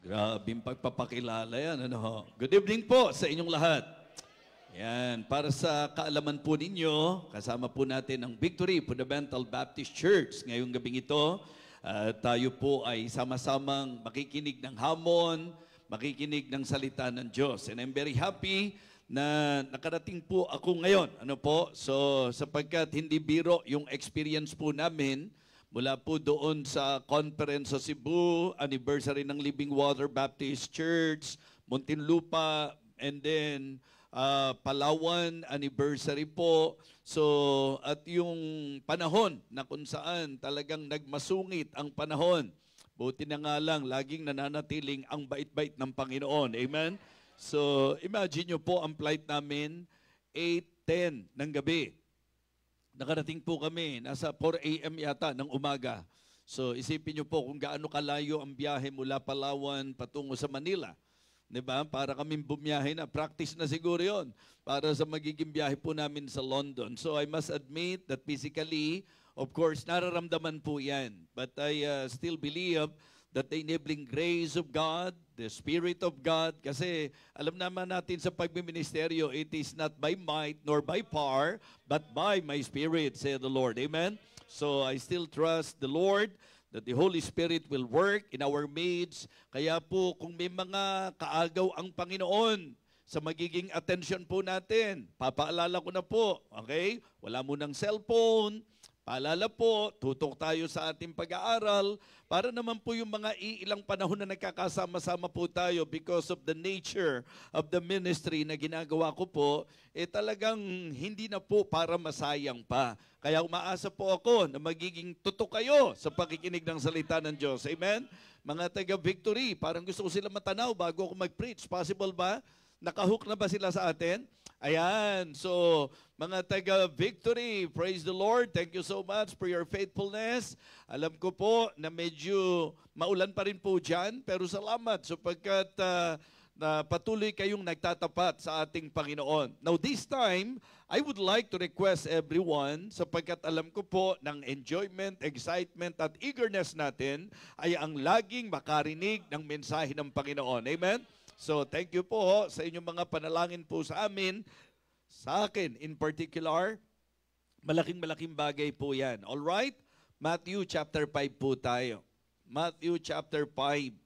Grabing pagpapakilala yan. Ano? Good evening po sa inyong lahat. Yan, para sa kaalaman po ninyo, kasama po natin ang Victory Fundamental Baptist Church. Ngayong gabing ito, tayo po ay sama-samang makikinig ng hamon, makikinig ng salita ng Diyos. And I'm very happy na nakarating po ako ngayon. Ano po? So, sapagkat hindi biro yung experience po namin mula po doon sa conference sa Cebu, anniversary ng Living Water Baptist Church, Muntinlupa, and then Palawan anniversary po. So, at yung panahon na kung saan talagang nagmasungit ang panahon. Buti na nga lang, laging nananatiling ang bait-bait ng Panginoon. Amen? So, imagine nyo po ang flight namin, 8:10 ng gabi. Nakarating po kami, nasa 4 a.m. yata ng umaga. So isipin nyo po kung gaano kalayo ang biyahe mula Palawan patungo sa Manila. Diba? Para kaming bumiyahe na. Practice na siguro yon para sa magiging biyahe po namin sa London. So I must admit that physically, of course, nararamdaman po yan. But I still believe that the enabling grace of God, the Spirit of God, kasi alam naman natin sa pagmiministeryo, it is not by might nor by power, but by my Spirit, said the Lord. Amen? So I still trust the Lord that the Holy Spirit will work in our midst. Kaya po, kung may mga kaagaw ang Panginoon sa magiging attention po natin, papaalala ko na po, okay? Wala mo ng cellphone. Paalala po, tutok tayo sa ating pag-aaral para naman po yung mga ilang panahon na nagkakasama-sama po tayo because of the nature of the ministry na ginagawa ko po, talagang hindi na po para masayang pa. Kaya umaasa po ako na magiging tutok kayo sa pakikinig ng salita ng Diyos. Amen? Mga taga-Victory, parang gusto ko sila matanaw bago ako mag-preach. Possible ba? Nakahook na ba sila sa atin? Ayan. So, mga taga-Victory, praise the Lord. Thank you so much for your faithfulness. Alam ko po na medyo maulan pa rin po dyan, pero salamat sapagkat na patuloy kayong nagtatapat sa ating Panginoon. Now, this time, I would like to request everyone, sapagkat alam ko po ng enjoyment, excitement, at eagerness natin ay ang laging makarinig ng mensahe ng Panginoon. Amen? So, thank you po sa inyong mga panalangin po sa amin. Sa akin, in particular, malaking bagay po yan. Alright? Matthew chapter 5 po tayo. Matthew chapter 5.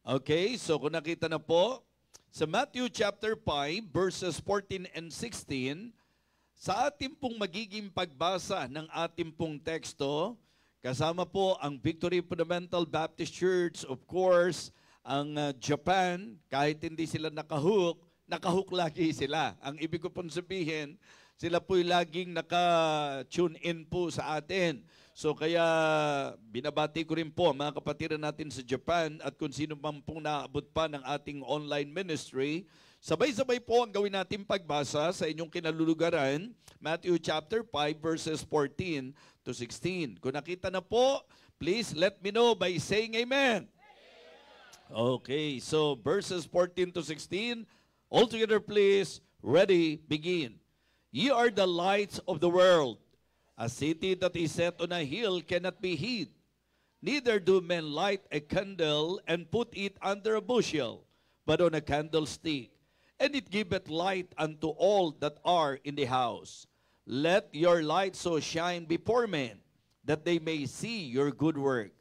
Okay, so kung nakita na po, sa Matthew chapter 5, verses 14 and 16, sa ating pong magiging pagbasa ng ating pong teksto, kasama po ang Victory Fundamental Baptist Church, of course, ang Japan, kahit hindi sila nakahook lagi sila. Ang ibig ko pong sabihin, sila po'y laging naka-tune in po sa atin. So kaya binabati ko rin po mga kapatiran natin sa Japan at kung sino man pong naabot pa ng ating online ministry. Sabay-sabay po ang gawin natin pagbasa sa inyong kinalulugaran, Matthew chapter 5 verses 14 to 16. Kung nakita na po, please let me know by saying amen. Okay, so verses 14 to 16, all together please, ready, begin. Ye are the lights of the world. A city that is set on a hill cannot be hid. Neither do men light a candle and put it under a bushel, but on a candlestick, and it giveth light unto all that are in the house. Let your light so shine before men, that they may see your good work,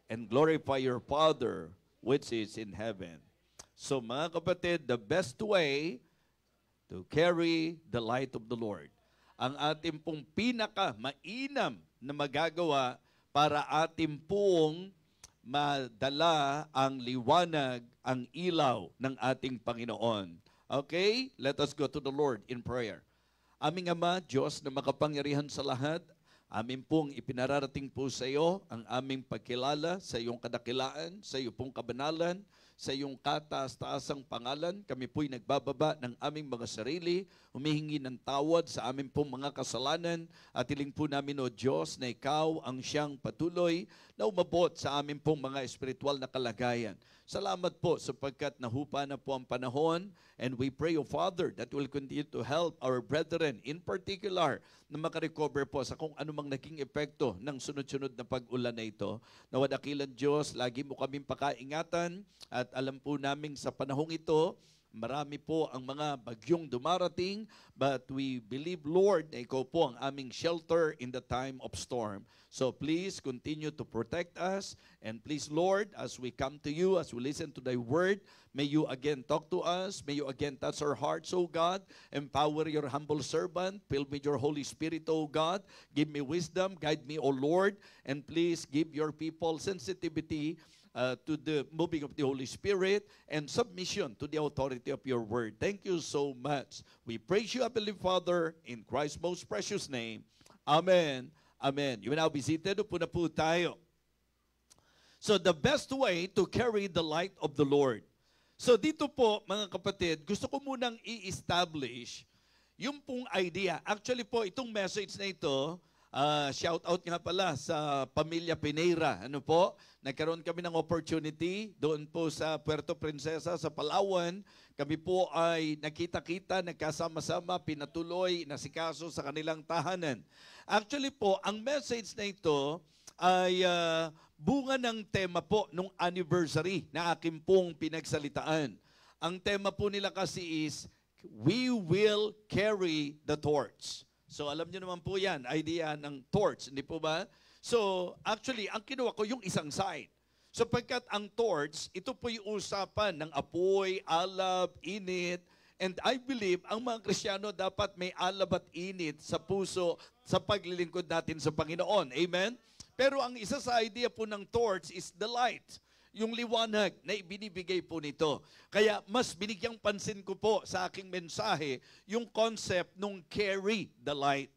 and glorify your Father which is in heaven. So mga kapatid, the best way to carry the light of the Lord, ang ating pong pinaka-mainam na magagawa para ating pong madala ang liwanag, ang ilaw ng ating Panginoon. Okay? Let us go to the Lord in prayer. Aming Ama, Diyos na makapangyarihan sa lahat, amin pong ipinararating po sa iyo ang aming pagkilala sa iyong kadakilaan, sa iyong pong kabanalan, sa iyong kataas-taasang pangalan. Kami po'y nagbababa ng aming mga sarili, humihingi ng tawad sa aming pong mga kasalanan, at hiling po namin, O Diyos, na Ikaw ang siyang patuloy na umabot sa aming pong mga espiritual na kalagayan. Salamat po sapagkat nahupa na po ang panahon, and we pray, O Father, that will continue to help our brethren, in particular, na makarecover po sa kung anumang naging epekto ng sunod-sunod na pag-ulan na ito. Nawa dakilan Diyos, lagi mo kaming pakaingatan, at alam po namin sa panahong ito, marami po ang mga bagyong dumarating, but we believe, Lord, na Ikaw po ang aming shelter in the time of storm. So please continue to protect us, and please, Lord, as we come to you, as we listen to Thy word, may you again talk to us, may you again touch our hearts, O God, empower your humble servant, fill me with your Holy Spirit, O God, give me wisdom, guide me, O Lord, and please give your people sensitivity to the moving of the Holy Spirit and submission to the authority of your word. Thank you so much. We praise you, Heavenly Father, in Christ's most precious name. Amen. Amen. You may now be seated. Upo na po tayo. So the best way to carry the light of the Lord. So dito po, mga kapatid, gusto ko munang i-establish yung pong idea. Actually po, itong message na ito, shout out nga pala sa Pamilya Pineira. Ano po? Nagkaroon kami ng opportunity doon po sa Puerto Princesa sa Palawan. Kami po ay nakita-kita, nagkasama-sama, pinatuloy, nasikaso sa kanilang tahanan. Actually po, ang message na ito ay bunga ng tema po nung anniversary na aking pong pinagsalitaan. Ang tema po nila kasi is, we will carry the torch. So alam niyo naman po yan, idea ng torch, hindi po ba? So actually, ang kinuha ko yung isang side. Sapagkat ang torch, ito po yung usapan ng apoy, alab, init, and I believe ang mga Kristiyano dapat may alab at init sa puso sa paglilingkod natin sa Panginoon. Amen? Pero ang isa sa idea po ng torch is the light. Yung liwanag na ibinibigay po nito. Kaya mas binigyang pansin ko po sa aking mensahe yung concept nung carry the light.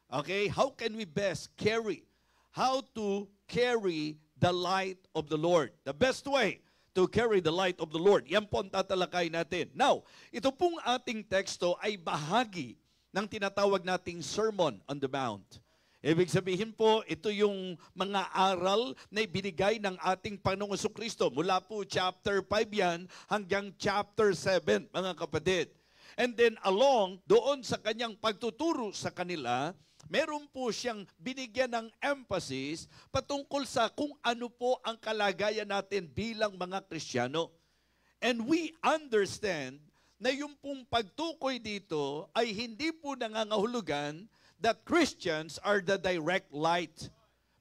Okay? How can we best carry? How to carry the light of the Lord. The best way to carry the light of the Lord. Yan po ang tatalakay natin. Now, ito pong ating teksto ay bahagi ng tinatawag nating Sermon on the Mount. Ibig sabihin po, ito yung mga aral na ibinigay ng ating Panginoong Jesucristo. Mula po chapter 5 yan hanggang chapter 7, mga kapatid. And then along, doon sa kanyang pagtuturo sa kanila, meron po siyang binigyan ng emphasis patungkol sa kung ano po ang kalagayan natin bilang mga Kristiyano. And we understand na yung pong pagtukoy dito ay hindi po nangangahulugan that Christians are the direct light.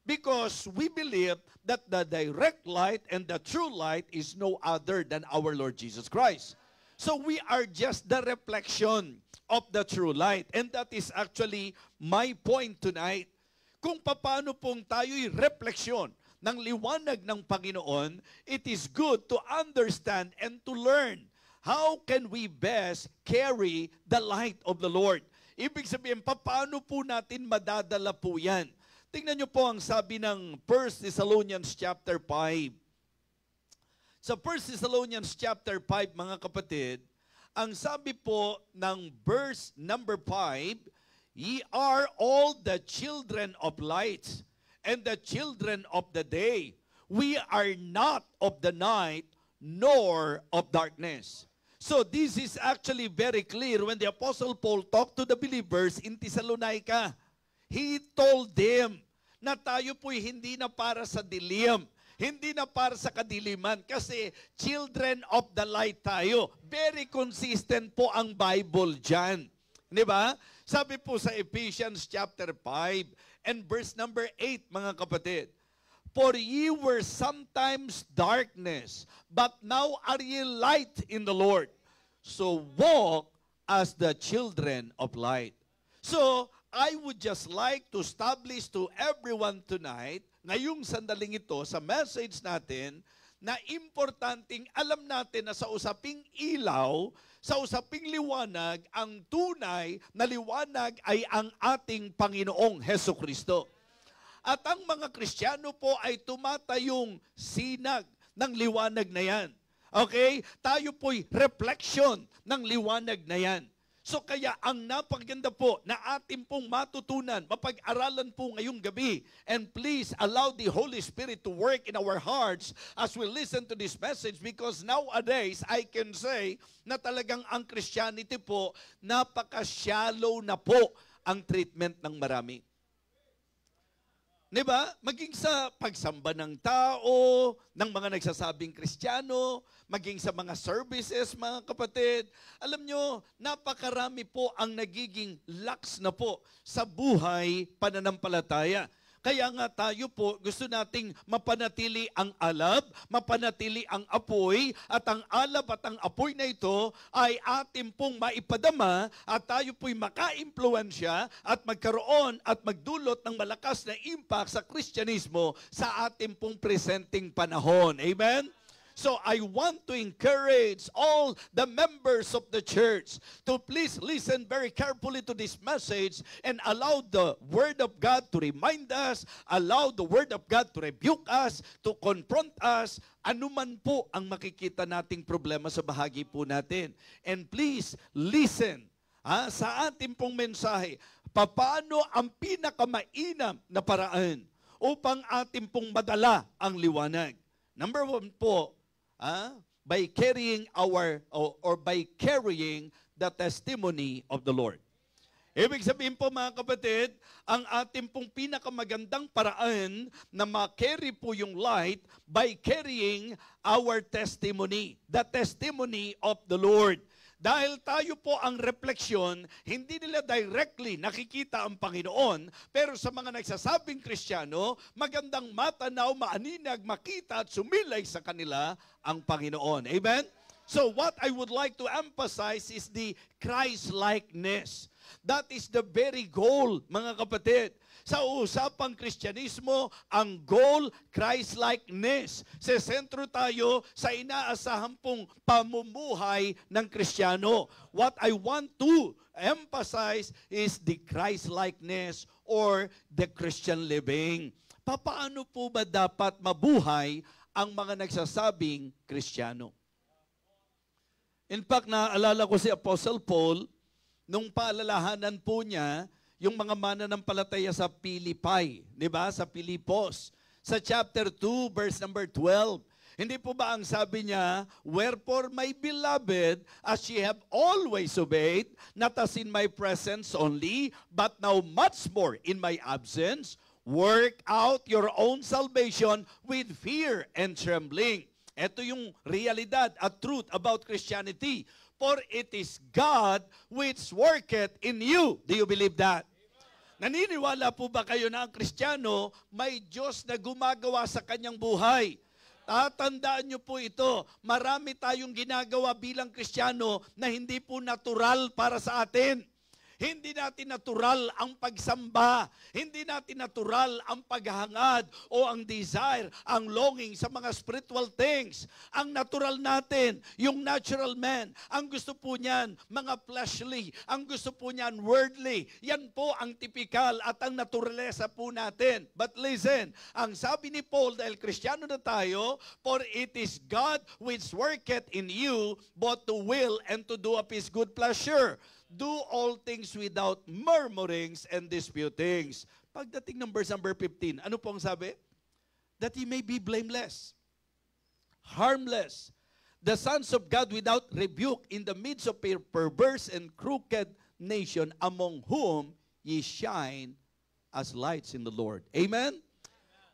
Because we believe that the direct light and the true light is no other than our Lord Jesus Christ. So we are just the reflection of the true light. And that is actually my point tonight. Kung paano pong tayo'y refleksyon ng liwanag ng Panginoon, it is good to understand and to learn how can we best carry the light of the Lord. Ibig sabihin, paano po natin madadala po yan? Tingnan niyo po ang sabi ng 1 Thessalonians chapter 5. Sa 1 Thessalonians chapter 5, mga kapatid, ang sabi po ng verse number 5, ye are all the children of light and the children of the day. We are not of the night nor of darkness. So this is actually very clear when the Apostle Paul talked to the believers in Thessalonica. He told them na tayo po'y hindi na para sa dilim, hindi na para sa kadiliman, kasi children of the light tayo. Very consistent po ang Bible dyan. Di ba? Sabi po sa Ephesians chapter 5 and verse number 8, mga kapatid, for ye were sometimes darkness, but now are ye light in the Lord. So walk as the children of light. So, I would just like to establish to everyone tonight, ngayong sandaling ito, sa message natin, na importanteng alam natin na sa usaping ilaw, sa usaping liwanag, ang tunay na liwanag ay ang ating Panginoong Hesukristo. At ang mga Kristiyano po ay tumatayong sinag ng liwanag na yan. Okay? Tayo po'y reflection ng liwanag na yan. So kaya ang napakaganda po na atin pong matutunan, mapag-aralan po ngayong gabi. And please allow the Holy Spirit to work in our hearts as we listen to this message, because nowadays I can say na talagang ang Christianity po, napaka-shallow na po ang treatment ng marami. Diba? Maging sa pagsamba ng tao, ng mga nagsasabing Kristiyano, maging sa mga services, mga kapatid. Alam nyo, napakarami po ang nagiging lax na po sa buhay pananampalataya. Kaya nga tayo po gusto nating mapanatili ang alab, mapanatili ang apoy, at ang alab at ang apoy na ito ay atin pong maipadama at tayo po'y maka-impluensya at magkaroon at magdulot ng malakas na impact sa Kristyanismo sa atin pong presenting panahon. Amen? So I want to encourage all the members of the church to please listen very carefully to this message and allow the Word of God to remind us, allow the Word of God to rebuke us, to confront us, anuman po ang makikita nating problema sa bahagi po natin. And please listen sa ating pong mensahe, paano ang pinakamainam na paraan upang ating pong madala ang liwanag. Number one po, by carrying by carrying the testimony of the Lord. Ibig sabihin po mga kapatid, ang ating pong pinakamagandang paraan na ma-carry po yung light by carrying our testimony, the testimony of the Lord. Dahil tayo po ang refleksyon, hindi nila directly nakikita ang Panginoon, pero sa mga nagsasabing Kristiyano, magandang matanaw, maaninag, makita at sumilay sa kanila ang Panginoon. Amen? So what I would like to emphasize is the Christ-likeness. That is the very goal, mga kapatid. Sa usapang Kristyanismo, ang goal, Christ-likeness. Sa sentro tayo sa inaasahan pong pamumuhay ng Kristiyano. What I want to emphasize is the Christ-likeness or the Christian living. Paano po ba dapat mabuhay ang mga nagsasabing Kristiyano? In fact, naaalala ko si Apostle Paul, nung paalalahanan po niya, yung mga mananampalataya sa Pilipay, di ba? Sa Pilipos. Sa chapter 2, verse number 12. Hindi po ba ang sabi niya, wherefore my beloved, as ye have always obeyed, not as in my presence only, but now much more in my absence, work out your own salvation with fear and trembling. Ito yung realidad at truth about Christianity. For it is God which worketh in you. Do you believe that? Naniniwala po ba kayo na ang Kristiyano may Diyos na gumagawa sa kanyang buhay? Tatandaan niyo po ito, marami tayong ginagawa bilang Kristiyano na hindi po natural para sa atin. Hindi natin natural ang pagsamba. Hindi natin natural ang paghahangad o ang desire, ang longing sa mga spiritual things. Ang natural natin, yung natural man, ang gusto po niyan, mga fleshly, ang gusto po niyan, worldly. Yan po ang typical at ang naturalesa po natin. But listen, ang sabi ni Paul, dahil Kristiyano na tayo, for it is God which worketh in you both to will and to do of His good pleasure. Do all things without murmurings and disputings. Pagdating ng verse number 15, ano po ang sabi? That he may be blameless, harmless, the sons of God without rebuke in the midst of a perverse and crooked nation, among whom ye shine as lights in the Lord. Amen?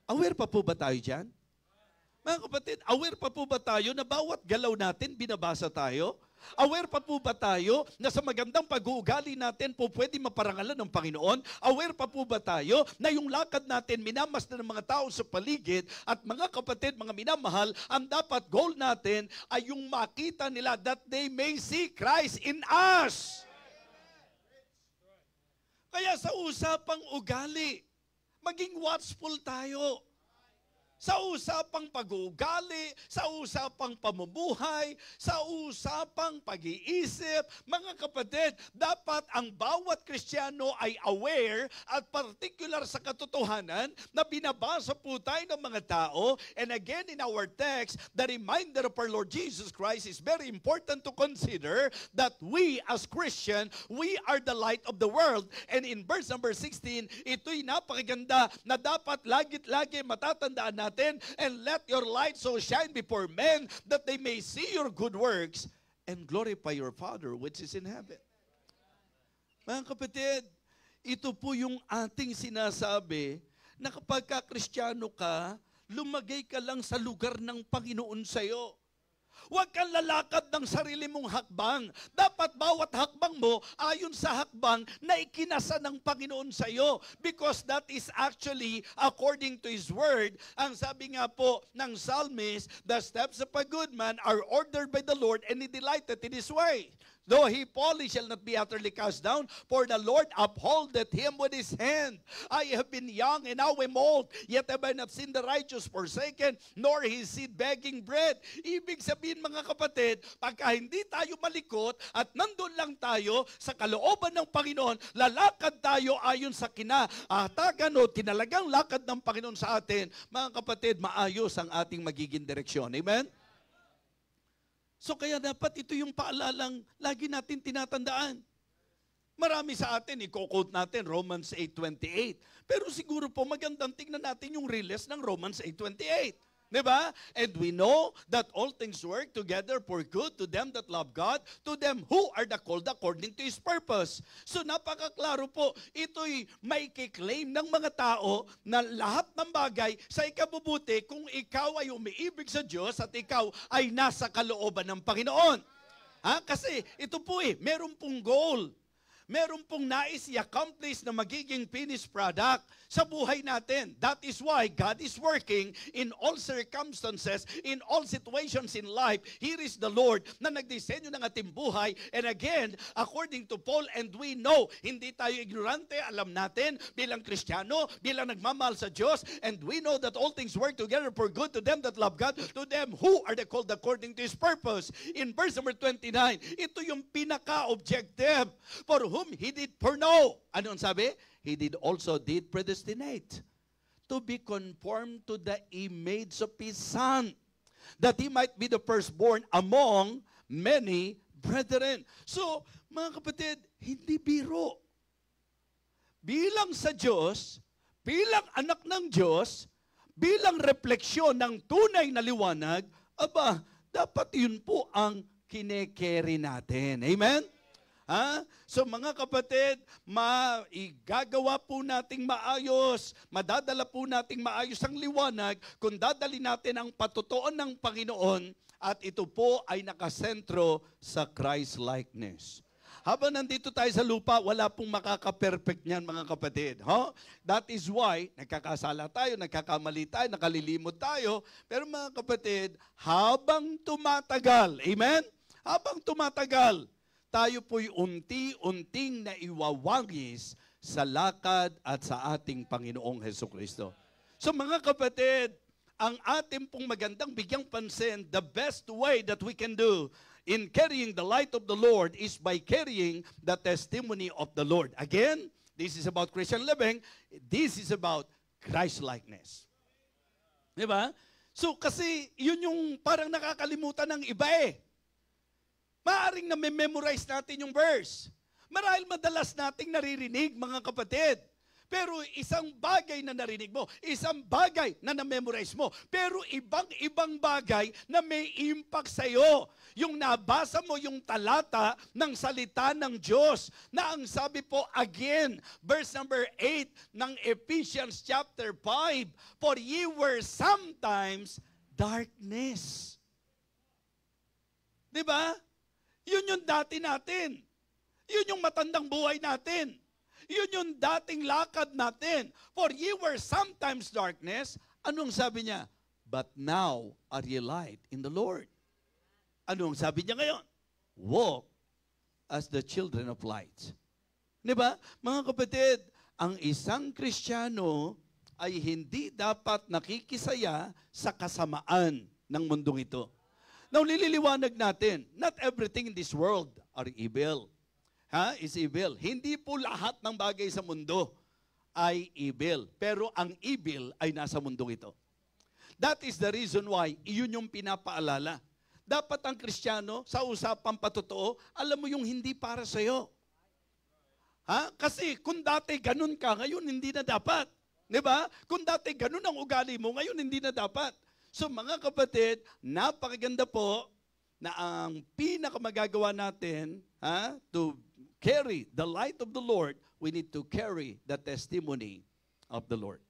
Aware pa po ba tayo dyan? Mga kapatid, aware pa po ba tayo na bawat galaw natin, binabasa tayo? Aware pa po ba tayo na sa magandang pag-uugali natin po pwede maparangalan ng Panginoon? Aware pa po ba tayo na yung lakad natin minamasdan ng mga tao sa paligid at mga kapatid, mga minamahal, ang dapat goal natin ay yung makita nila that they may see Christ in us. Kaya sa usapang ugali, maging watchful tayo. Sa usapang pag-uugali, sa usapang pamumuhay, sa usapang pag-iisip, mga kapatid, dapat ang bawat Kristiyano ay aware at particular sa katotohanan na binabasa po tayo ng mga tao. And again, in our text, the reminder of our Lord Jesus Christ is very important to consider that we as Christian, we are the light of the world. And in verse number 16, ito'y napakaganda na dapat lagi-lagi matatandaan natin, and let your light so shine before men that they may see your good works and glorify your Father which is in heaven. Mga kapatid, ito po yung ating sinasabi na kapag ka-Kristiyano ka, lumagay ka lang sa lugar ng Panginoon sa'yo. Huwag kang lalakad ng sarili mong hakbang. Dapat bawat hakbang mo ayon sa hakbang na ikinasa ng Panginoon sa iyo. Because that is actually according to His Word. Ang sabi nga po ng psalmist, the steps of a good man are ordered by the Lord and He delighted in His way. Though he fall, he shall not be utterly cast down, for the Lord upholdeth him with his hand. I have been young and now am old, yet have I not seen the righteous forsaken, nor his seed begging bread. Ibig sabihin mga kapatid, pagka hindi tayo malikot at nandun lang tayo sa kalooban ng Panginoon, lalakad tayo ayon sa kinahatagan o tinalagang lakad ng Panginoon sa atin, mga kapatid, maayos ang ating magiging direksyon. Amen? So kaya dapat ito yung paalalang lagi natin tinatandaan. Marami sa atin, i-quote natin Romans 8:28. Pero siguro po magandang tingnan natin yung release ng Romans 8:28. Diba? And we know that all things work together for good to them that love God, to them who are the called according to His purpose. So napakaklaro po, ito'y may kiklaim ng mga tao na lahat ng bagay sa ikabubuti kung ikaw ay umiibig sa Diyos at ikaw ay nasa kalooban ng Panginoon. Kasi ito po meron pong goal. Meron pong nais i-accomplish na magiging finished product sa buhay natin. That is why God is working in all circumstances, in all situations in life. Here is the Lord na nagdisenyo ng ating buhay. And again, according to Paul, and we know, hindi tayo ignorante, alam natin bilang Kristiyano, bilang nagmamahal sa Diyos, and we know that all things work together for good to them that love God, to them who are the called according to His purpose. In verse number 29, ito yung pinaka-objective for whom He did foreknow. Ano ang sabi? He did also predestinate to be conformed to the image of His Son, that He might be the firstborn among many brethren. So, mga kapatid, hindi biro. Bilang sa Diyos, bilang anak ng Diyos, bilang refleksyon ng tunay na liwanag, dapat yun po ang kine-carry natin. Amen? So mga kapatid, igagawa po nating maayos, madadala po nating maayos ang liwanag kung dadali natin ang patutuon ng Panginoon at ito po ay nakasentro sa Christ-likeness. Habang nandito tayo sa lupa, wala pong makaka-perfect niyan mga kapatid. That is why nagkakasala tayo, nagkakamali tayo, nakalilimot tayo. Pero mga kapatid, habang tumatagal, amen? Habang tumatagal, tayo po'y unti-unting naiwawangis sa lakad at sa ating Panginoong Hesukristo. So mga kapatid, ang ating pong magandang bigyang pansin, the best way that we can do in carrying the light of the Lord is by carrying the testimony of the Lord. Again, this is about Christian living. This is about Christ-likeness. Diba? So kasi yun yung parang nakakalimutan ng iba Maaring na-memorize natin yung verse. Marahil madalas nating naririnig, mga kapatid. Pero isang bagay na narinig mo, isang bagay na na-memorize mo, pero ibang bagay na may impact sa iyo. Yung nabasa mo yung talata ng salita ng Diyos, na ang sabi po again, verse number 8 ng Ephesians chapter 5, for ye were sometimes darkness. Diba? Yun yung dati natin. Yun yung matandang buhay natin. Yun yung dating lakad natin. For ye were sometimes darkness. Anong sabi niya? But now are ye light in the Lord. Anong sabi niya ngayon? Walk as the children of light. Diba? Mga kapatid, ang isang Kristiyano ay hindi dapat nakikisaya sa kasamaan ng mundong ito. Now, nililiwanag natin, not everything in this world are evil. Is evil. Hindi po lahat ng bagay sa mundo ay evil. Pero ang evil ay nasa mundong ito. That is the reason why iyon yung pinapaalala. Dapat ang Kristiyano, sa usapang patotoo, alam mo yung hindi para sa'yo. Kasi kung dati ganun ka, ngayon hindi na dapat. Di ba? Kung dati ganun ang ugali mo, ngayon hindi na dapat. So mga kapatid, napakaganda po na ang pinakamagagawa natin to carry the light of the Lord, we need to carry the testimony of the Lord.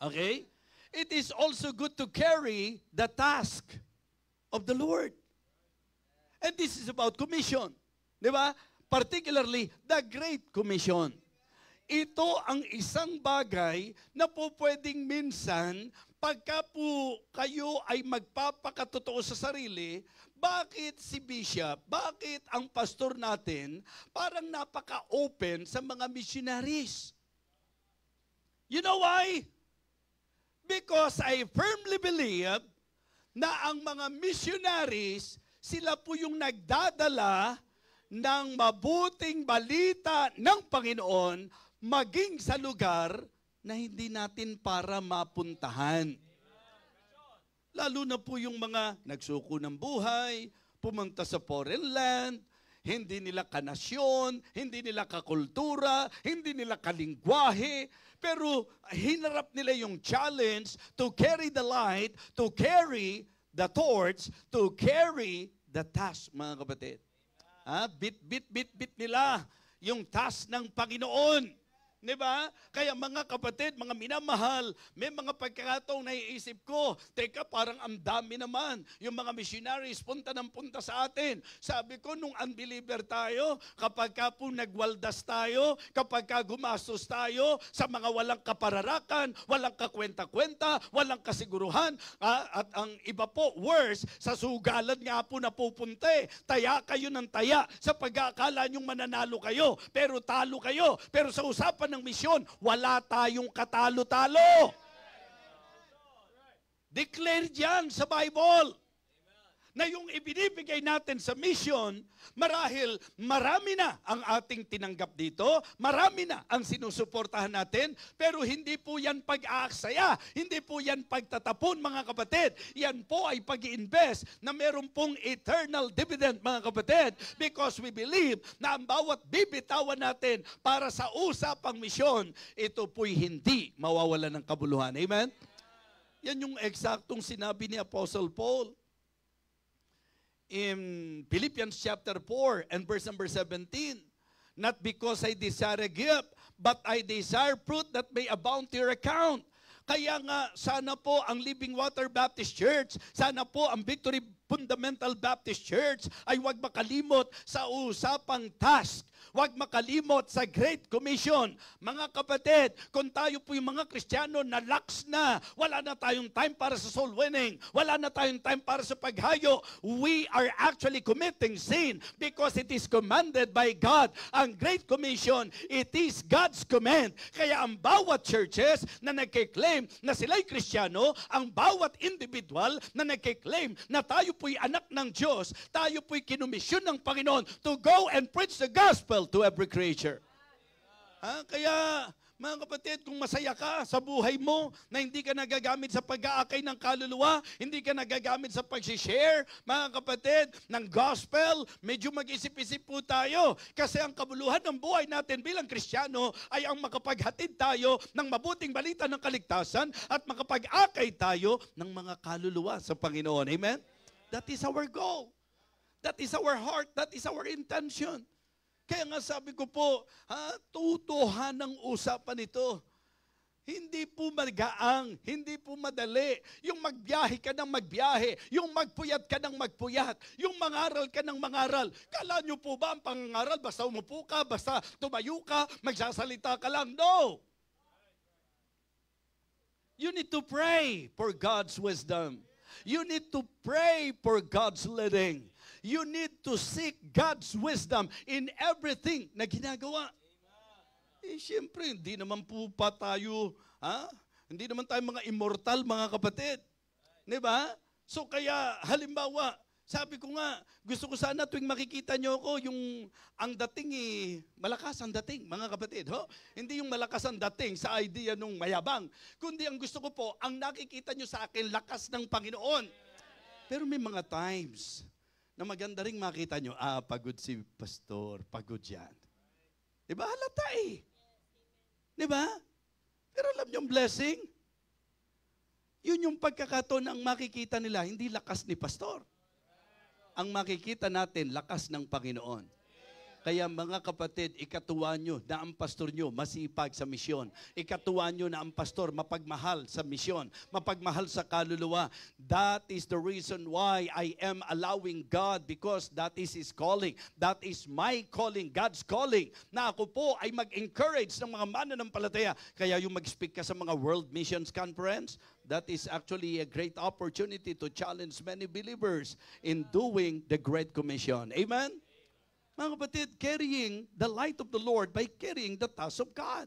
Okay? It is also good to carry the task of the Lord. And this is about commission. Di ba? Particularly, the Great Commission. Ito ang isang bagay na po pwedeng minsan, pagka po kayo ay magpapakatotoo sa sarili, bakit si Bishop, bakit ang pastor natin parang napaka-open sa mga missionaries? You know why? Because I firmly believe na ang mga missionaries, sila po yung nagdadala ng mabuting balita ng Panginoon maging sa lugar na hindi natin para mapuntahan. Lalo na po yung mga nagsuko ng buhay, pumunta sa foreign land, hindi nila kanasyon, hindi nila kakultura, hindi nila kalingwahe, pero hinarap nila yung challenge to carry the light, to carry the torch, to carry the task, mga kapatid. Bit nila yung task ng Panginoon. Di ba? Kaya mga kapatid, mga minamahal, may mga pagkakataong naiisip ko, teka, parang ang dami naman. Yung mga missionaries, punta ng punta sa atin. Sabi ko, nung unbeliever tayo, kapag ka po nagwaldas tayo, kapag ka gumastos tayo sa mga walang kapararakan, walang kakwenta-kwenta, walang kasiguruhan, at ang iba po, worse, sa sugalan nga po napupunta taya kayo ng taya sa pag-aakala nyong mananalo kayo, pero talo kayo. Pero sa usapan ng misyon, wala tayong katalo-talo. Declare diyan sa Bible na yung ibinibigay natin sa mission, marahil marami na ang ating tinanggap dito, marami na ang sinusuportahan natin, pero hindi po yan pag-aaksaya, hindi po yan pagtatapon, mga kapatid. Yan po ay pag-i-invest na meron pong eternal dividend, mga kapatid, because we believe na ang bawat bibitawan natin para sa usapang misyon, ito po'y hindi mawawalan ng kabuluhan. Amen? Yan yung eksaktong sinabi ni Apostle Paul in Philippians chapter 4 and verse number 17, not because I desire a gift, but I desire fruit that may abound to your account. Kaya nga, sana po ang Living Water Baptist Church, sana po ang Victory Fundamental Baptist Church ay huwag makalimot sa usapang task. Huwag makalimot sa Great Commission. Mga kapatid, kung tayo po yung mga Kristiyano na lax na, wala na tayong time para sa soul winning, wala na tayong time para sa paghayo, we are actually committing sin because it is commanded by God. Ang Great Commission, it is God's command. Kaya ang bawat churches na nagkiklaim na sila'y Kristiyano, ang bawat individual na nagkiklaim na tayo po'y anak ng Diyos, tayo po'y kinumisyon ng Panginoon to go and preach the gospel to every creature. Kaya, mga kapatid, kung masaya ka sa buhay mo na hindi ka nagagamit sa pag-aakay ng kaluluwa, hindi ka nagagamit sa pag-share, mga kapatid, ng gospel, medyo mag-isip-isip po tayo. Kasi ang kabuluhan ng buhay natin bilang Kristiyano ay ang makapaghatid tayo ng mabuting balita ng kaligtasan at makapag-akay tayo ng mga kaluluwa sa Panginoon. Amen? That is our goal. That is our heart. That is our intention. Kaya nga sabi ko po, tutuhan ng usapan ito. Hindi po magaang, hindi po madali. Yung magbiyahe ka ng magbiyahe, yung magpuyat ka ng magpuyat, yung mangaral ka ng mangaral. Kala nyo po ba ang pangangaral, basta umupo ka, basta tumayo ka, magsasalita ka lang? No! You need to pray for God's wisdom. You need to pray for God's leading. You need to seek God's wisdom in everything na ginagawa. Siyempre, hindi naman po pa tayo Ha? Hindi naman tayo mga immortal, mga kapatid. Di ba? So kaya, halimbawa, sabi ko nga, gusto ko sana tuwing makikita nyo ako, ang dating malakas ang dating, mga kapatid. Ho? Hindi yung malakas ang dating sa idea nung mayabang. Kundi ang gusto ko po, ang nakikita nyo sa akin, lakas ng Panginoon. Pero may mga times na maganda rin makita nyo, pagod si pastor, pagod yan. Diba? Halata eh. Diba? Pero alam nyo ang blessing? Yun yung pagkakataon ang makikita nila, hindi lakas ni pastor. Ang makikita natin, lakas ng Panginoon. Kaya mga kapatid, ikatuwa nyo na ang pastor nyo masipag sa misyon. Ikatuwa nyo na ang pastor mapagmahal sa misyon, mapagmahal sa kaluluwa. That is the reason why I am allowing God, because that is His calling. That is my calling, God's calling. Na ako po ay mag-encourage ng mga mananampalataya. Kaya yung mag-speak ka sa mga World Missions Conference, that is actually a great opportunity to challenge many believers in doing the Great Commission. Amen? Mga kapatid, carrying the light of the Lord by carrying the task of God.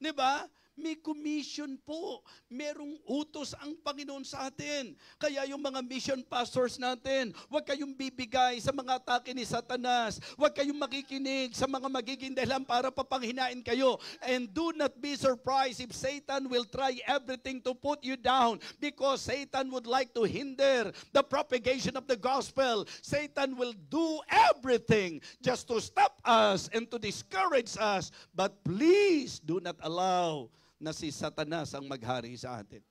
Diba? May commission po. Merong utos ang Panginoon sa atin. Kaya yung mga mission pastors natin, huwag kayong bibigay sa mga atake ni Satanas. Huwag kayong makikinig sa mga magiging dahilan para papanghinain kayo. And do not be surprised if Satan will try everything to put you down, because Satan would like to hinder the propagation of the gospel. Satan will do everything just to stop us and to discourage us. But please do not allow na si Satanas ang maghari sa atin.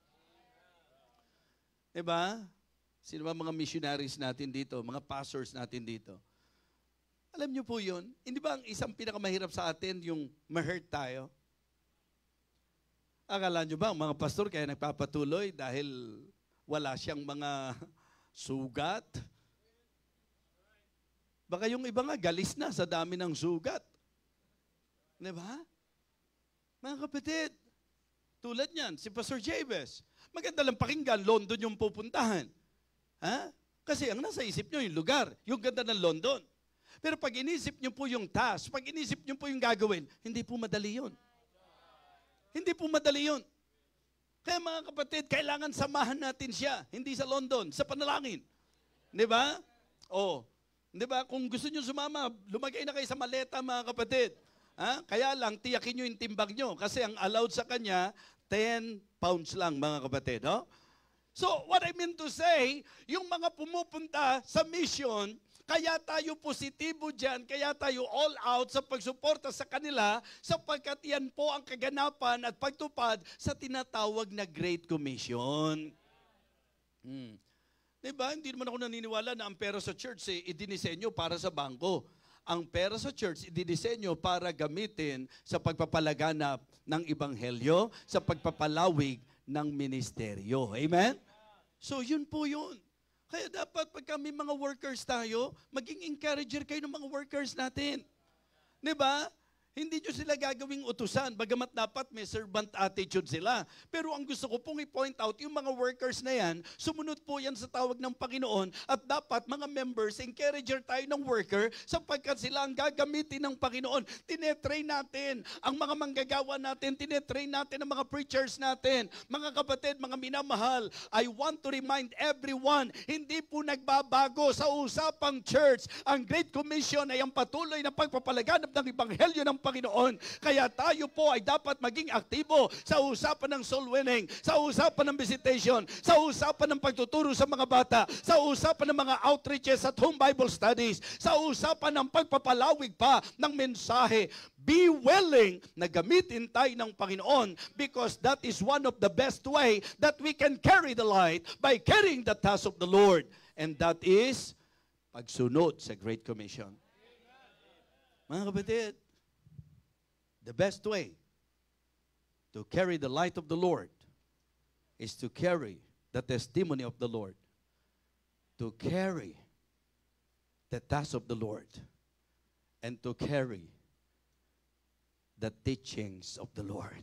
Diba? Sino ba mga missionaries natin dito, mga pastors natin dito? Alam niyo po yun? Hindi ba ang isang pinakamahirap sa atin yung ma-hurt tayo? Akala niyo ba ang mga pastor kaya nagpapatuloy dahil wala siyang mga sugat? Baka yung iba nga galis na sa dami ng sugat. Diba? Mga kapatid, tulad niyan, si Pastor Jabez. Maganda lang pakinggan, London yung pupuntahan. Ha? Kasi ang nasa isip nyo yung lugar, yung ganda ng London. Pero pag inisip nyo po yung task, pag inisip nyo po yung gagawin, hindi po madali yun. Hindi po madali yun. Kaya mga kapatid, kailangan samahan natin siya, hindi sa London, sa panalangin. Di ba? Oh, di ba? Kung gusto nyo sumama, lumagay na kayo sa maleta, mga kapatid. Ha? Kaya lang, tiyakin nyo yung timbang nyo. Kasi ang allowed sa kanya, 10 pounds lang, mga kapatid. No? So, what I mean to say, yung mga pumupunta sa mission, kaya tayo positibo dyan, kaya tayo all out sa pagsuporta sa kanila, sapagkat yan po ang kaganapan at pagtupad sa tinatawag na Great Commission. Diba? Hindi naman ako naniniwala na ang pera sa church idinisenyo para sa bangko. Ang pera sa church, ididisenyo para gamitin sa pagpapalaganap ng Ebanghelyo, sa pagpapalawig ng ministeryo. Amen? So, yun po yun. Kaya dapat pag kami mga workers tayo, maging encourager kayo ng mga workers natin. Diba? Hindi nyo sila gagawing utusan, bagamat dapat may servant attitude sila. Pero ang gusto ko pong i-point out, yung mga workers na yan, sumunod po yan sa tawag ng Panginoon at dapat mga members, encourager tayo ng worker sapagkat sila ang gagamitin ng Panginoon. Tinetrain natin ang mga manggagawa natin, tinetrain natin ang mga preachers natin. Mga kapatid, mga minamahal, I want to remind everyone, hindi po nagbabago sa usapang church. Ang Great Commission ay ang patuloy na pagpapalaganap ng Ebanghelyo ng Panginoon. Kaya tayo po ay dapat maging aktibo sa usapan ng soul winning, sa usapan ng visitation, sa usapan ng pagtuturo sa mga bata, sa usapan ng mga outreaches at home Bible studies, sa usapan ng pagpapalawig pa ng mensahe. Be willing na gamitin tayo ng Panginoon because that is one of the best way that we can carry the light by carrying the task of the Lord. And that is pagsunod sa Great Commission. Mga kapatid, the best way to carry the light of the Lord is to carry the testimony of the Lord, to carry the task of the Lord, and to carry the teachings of the Lord.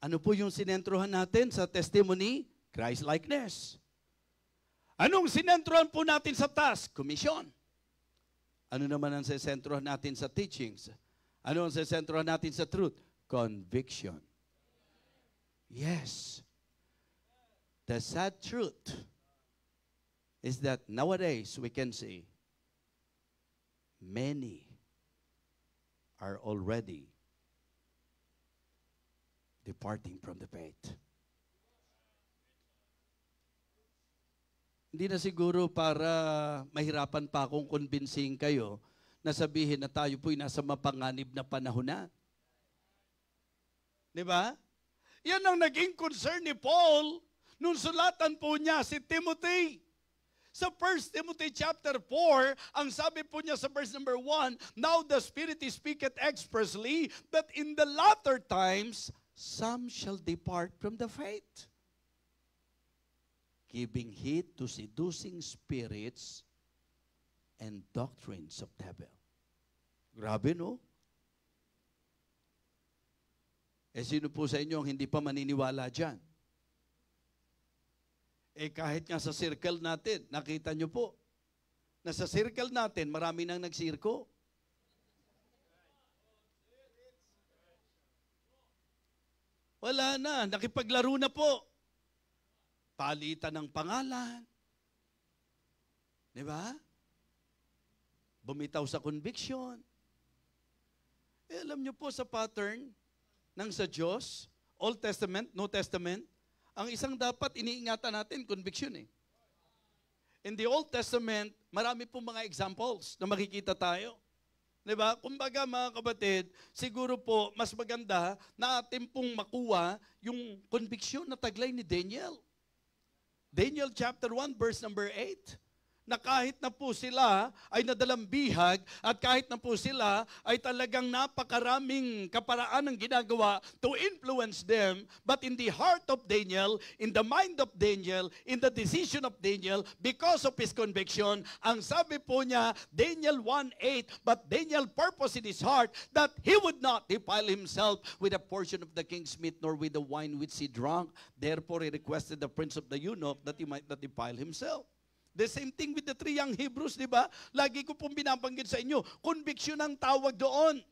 Ano po yung sinentrohan natin sa testimony? Christ-likeness. Anong sinentrohan po natin sa task? Commission. Ano naman ang sesentrohan natin sa teachings? Ano ang sesentrohan natin sa truth? conviction. Yes. The sad truth is that nowadays we can see many are already departing from the faith. Hindi na siguro para mahirapan pa akong convincing kayo na sabihin na tayo po'y nasa mapanganib na panahon na. Di ba? Yan ang naging concern ni Paul nung sulatan po niya si Timothy. Sa 1 Timothy chapter 4, ang sabi po niya sa verse number 1, "Now the Spirit speaketh expressly that in the latter times some shall depart from the faith, giving heed to seducing spirits and doctrines of devil." Grabe, no? Sino po sa inyo ang hindi pa maniniwala dyan? Kahit nga sa circle natin, nakita nyo po, na sa circle natin, marami nang nagsirko. Wala na, nakipaglaro na po. Palitan ng pangalan. Di ba? Bumitaw sa conviction. Alam nyo po sa pattern ng sa Diyos, Old Testament, New Testament, ang isang dapat iniingatan natin, conviction eh. In the Old Testament, marami pong mga examples na makikita tayo. Diba? Kumbaga mga kapatid, siguro po mas maganda na atin pong makuha yung conviction na taglay ni Daniel. Daniel chapter 1 verse number 8. Na kahit na po sila ay nadalang bihag at kahit na po sila ay talagang napakaraming kaparaan ang ginagawa to influence them, but in the heart of Daniel, in the mind of Daniel, in the decision of Daniel, because of his conviction, ang sabi po niya, Daniel 1:8, "But Daniel purposed in his heart that he would not defile himself with a portion of the king's meat, nor with the wine which he drank. Therefore he requested the prince of the eunuch that he might not defile himself." The same thing with the 3 young Hebrews, di ba? Lagi ko pong binabanggit sa inyo, conviction ang tawag doon.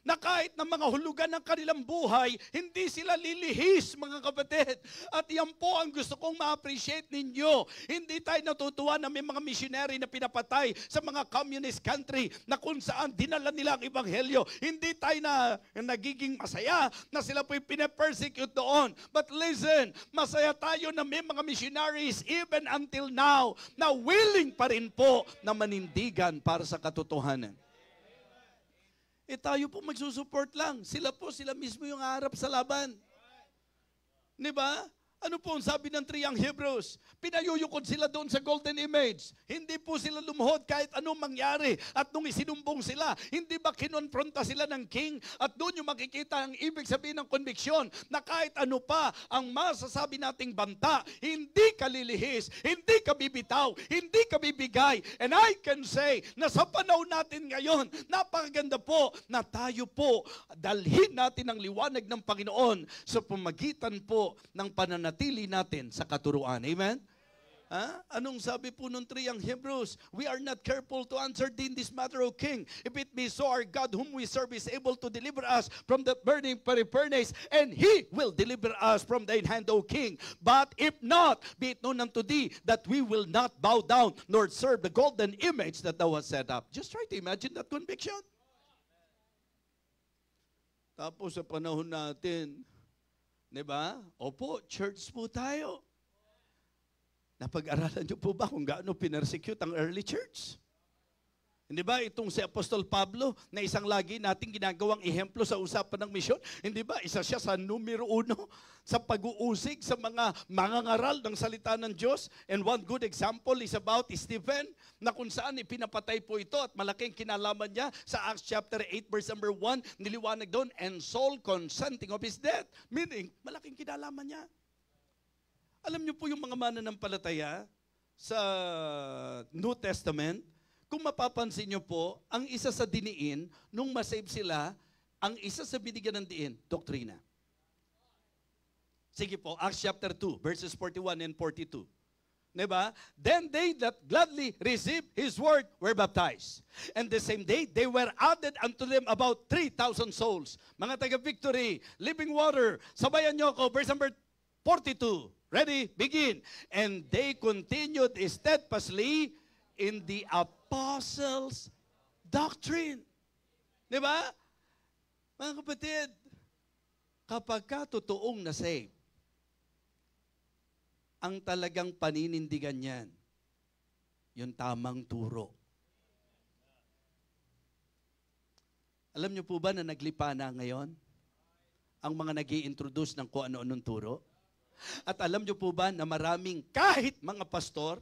Na kahit na mga hulugan ng kanilang buhay, hindi sila lilihis, mga kapatid. At yan po ang gusto kong ma-appreciate ninyo. Hindi tayo natutuwa na may mga missionary na pinapatay sa mga communist country na kung saan dinala nila ang ebanghelyo. Hindi tayo na nagiging masaya na sila po'y pinapersecute doon. But listen, masaya tayo na may mga missionaries even until now na willing pa rin po na manindigan para sa katotohanan. Tayo po magsusupport lang. Sila mismo yung harap sa laban. Diba? Ano po ang sabi ng 3 young Hebrews? Pinayuyukod sila doon sa golden image. Hindi po sila lumuhod kahit anong mangyari. At nung isinumbong sila, hindi ba kinonfronta sila ng king? At doon yung makikita ang ibig sabihin ng conviction na kahit ano pa ang masasabi nating banta, hindi ka lilihis, hindi ka bibitaw, hindi ka bibigay. And I can say na sa panahon natin ngayon, napakaganda po na tayo po dalhin natin ang liwanag ng Panginoon sa pamagitan po ng pananatili natin sa katuruan. Amen? Anong sabi po nung 3 young Hebrews? "We are not careful to answer thee in this matter, O king. If it be so, our God whom we serve is able to deliver us from the burning furnace, and he will deliver us from thine hand, O king. But if not, be it known unto thee that we will not bow down nor serve the golden image that thou hast set up." Just try to imagine that conviction. Tapos sa panahon natin, diba? Opo, church po tayo. Napag-aralan niyo po ba kung gaano pinersecute ang early church? Hindi ba itong si Apostol Pablo na isang lagi nating ginagawang ehemplo sa usapan ng misyon? Hindi ba isa siya sa numero 1 sa pag-uusig sa mga mangangaral ng salita ng Diyos? And one good example is about Stephen, na kung saan ipinapatay po ito at malaking kinalaman niya sa Acts chapter 8 verse number 1, niliwanag doon, "And Saul consenting of his death." Meaning, malaking kinalaman niya. Alam niyo po yung mga mananampalataya sa New Testament, kung mapapansin niyo po, ang isa sa diniin, nung masave sila, ang isa sa binigyan ng diin, doktrina. Sige po, Acts chapter 2, verses 41 and 42. Diba? Then they that gladly received his word were baptized. And the same day, they were added unto them about 3,000 souls. Mga taga-Victory, Living Water, sabayan nyo ako, verse number 42. Ready? Begin. And they continued steadfastly in the apostles' doctrine. Diba? Mga kapatid, kapag ka totoong na-save, ang talagang paninindigan niyan, yung tamang turo. Alam niyo po ba na naglipa na ngayon ang mga nag-i-introduce ng kung ano-anong turo? At alam niyo po ba na maraming kahit mga pastor,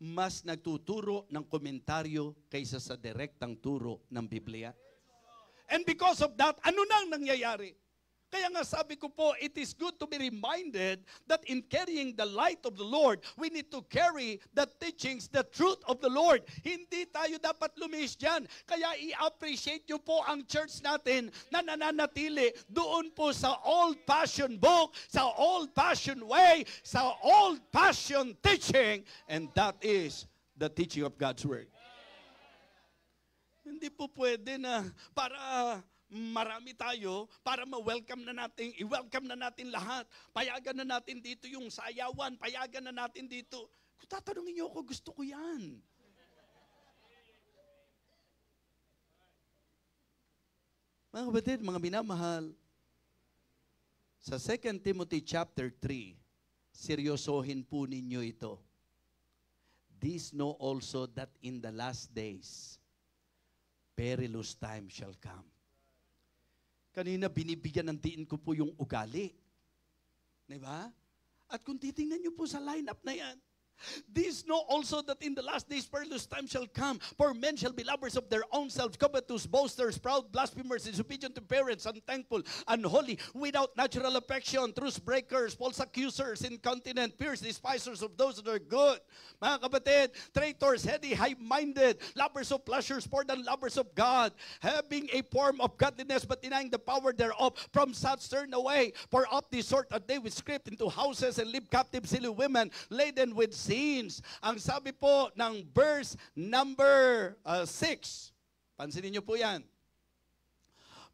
mas nagtuturo ng komentaryo kaysa sa direktang turo ng Biblia? And because of that, ano nang nangyayari? Kaya nga sabi ko po, it is good to be reminded that in carrying the light of the Lord, we need to carry the teachings, the truth of the Lord. Hindi tayo dapat lumihis dyan. Kaya i-appreciate nyo po ang church natin na nananatili doon po sa old-fashioned book, sa old-fashioned way, sa old-fashioned teaching, and that is the teaching of God's Word. Hindi po pwede na para marami tayo, para ma-welcome na natin, i-welcome na natin lahat. Payagan na natin dito yung sayawan, payagan na natin dito. Kung tatanungin niyo ako, gusto ko yan. Mga kapatid, mga minamahal, sa 2 Timothy chapter 3, seryosohin po ninyo ito. This know also that in the last days, perilous time shall come. Kanina, binibigyan ng diin ko po yung ugali. Diba? At kung titingnan nyo po sa lineup na yan, this know also that in the last days perilous time shall come, for men shall be lovers of their own selves, covetous, boasters, proud, blasphemers, disobedient to parents, unthankful, unholy, without natural affection, truce breakers, false accusers, incontinent, fierce, despisers of those that are good. Mga kapatid, traitors, heady, high-minded, lovers of pleasures more than lovers of God, having a form of godliness but denying the power thereof, from such turn away. For of this sort are they which creep into houses and live captive silly women, laden with sins. Ang sabi po ng verse number 6, pansinin niyo po yan.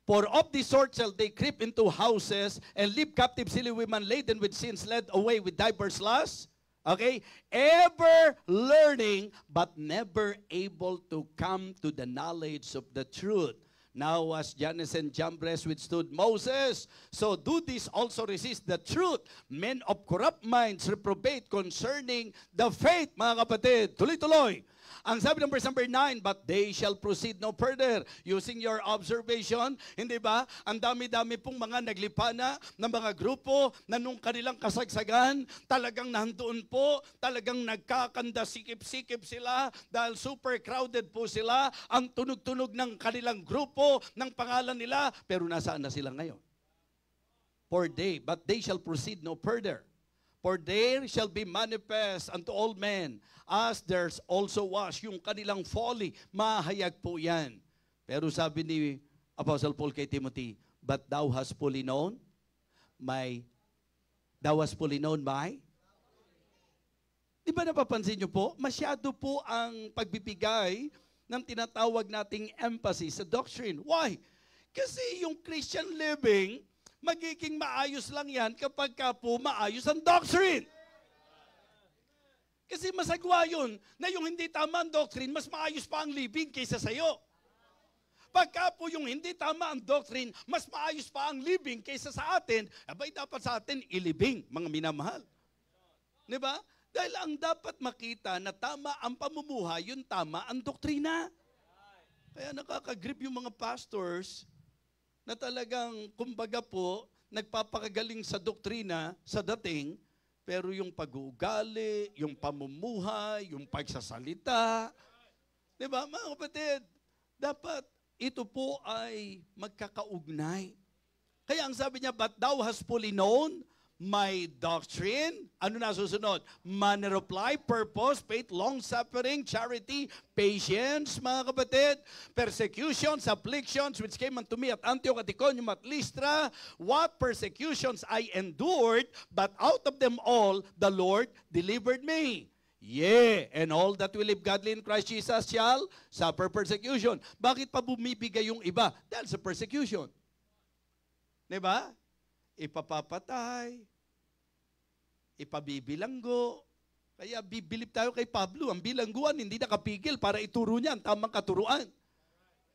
For of this sort shall they creep into houses and live captive silly women, laden with sins, led away with divers lusts. Okay? Ever learning, but never able to come to the knowledge of the truth. Now as Jannes and Jambres withstood Moses, so do this also resist the truth. Men of corrupt minds reprobate concerning the faith, mga kapatid. Tuloy-tuloy. Ang sabi ng verse number 9, but they shall proceed no further. Using your observation, hindi ba? Ang dami-dami pong mga naglipana ng mga grupo na nung kanilang kasagsagan, talagang nandoon po, talagang nagkakanda, sikip-sikip sila dahil super crowded po sila. Ang tunog-tunog ng kanilang grupo, ng pangalan nila, pero nasaan na sila ngayon? But they shall proceed no further. For there shall be manifest unto all men, as there's also was, yung kanilang folly, mahayag po yan. Pero sabi ni Apostle Paul kay Timothy, but thou hast fully known by, di ba napapansin nyo po, masyado po ang pagbibigay ng tinatawag nating emphasis sa doctrine. Why? Kasi yung Christian living, magiging maayos lang yan kapag ka po maayos ang doctrine. Kasi masagwa yun na yung hindi tama ang doctrine, mas maayos pa ang living kaysa sa'yo. Pagka po yung hindi tama ang doctrine, mas maayos pa ang living kaysa sa atin, abay dapat sa atin ilibing, mga minamahal. Diba? Dahil ang dapat makita na tama ang pamumuhay, yung tama ang doktrina. Kaya nakakagrip yung mga pastors na talagang, kumbaga po, nagpapakagaling sa doktrina, sa dating, pero yung pag-uugali, yung pamumuhay, yung pagsasalita, di ba, mga kapatid, dapat ito po ay magkakaugnay. Kaya ang sabi niya, but thou hast fully known my doctrine. Ano na susunod? Manner of life, purpose, faith, long-suffering, charity, patience, mga kapatid, persecutions, afflictions, which came unto me at Antioch, at Iconium, at Lystra. What persecutions I endured, but out of them all, the Lord delivered me. Yea, and all that will live godly in Christ Jesus shall suffer persecution. Bakit pa bumibigay yung iba? Dahil sa persecution. Diba? Ipapapatay, ipabibilanggo. Kaya bibilip tayo kay Pablo. Ang bilangguan hindi nakapigil para ituro niya ang tamang katuruan.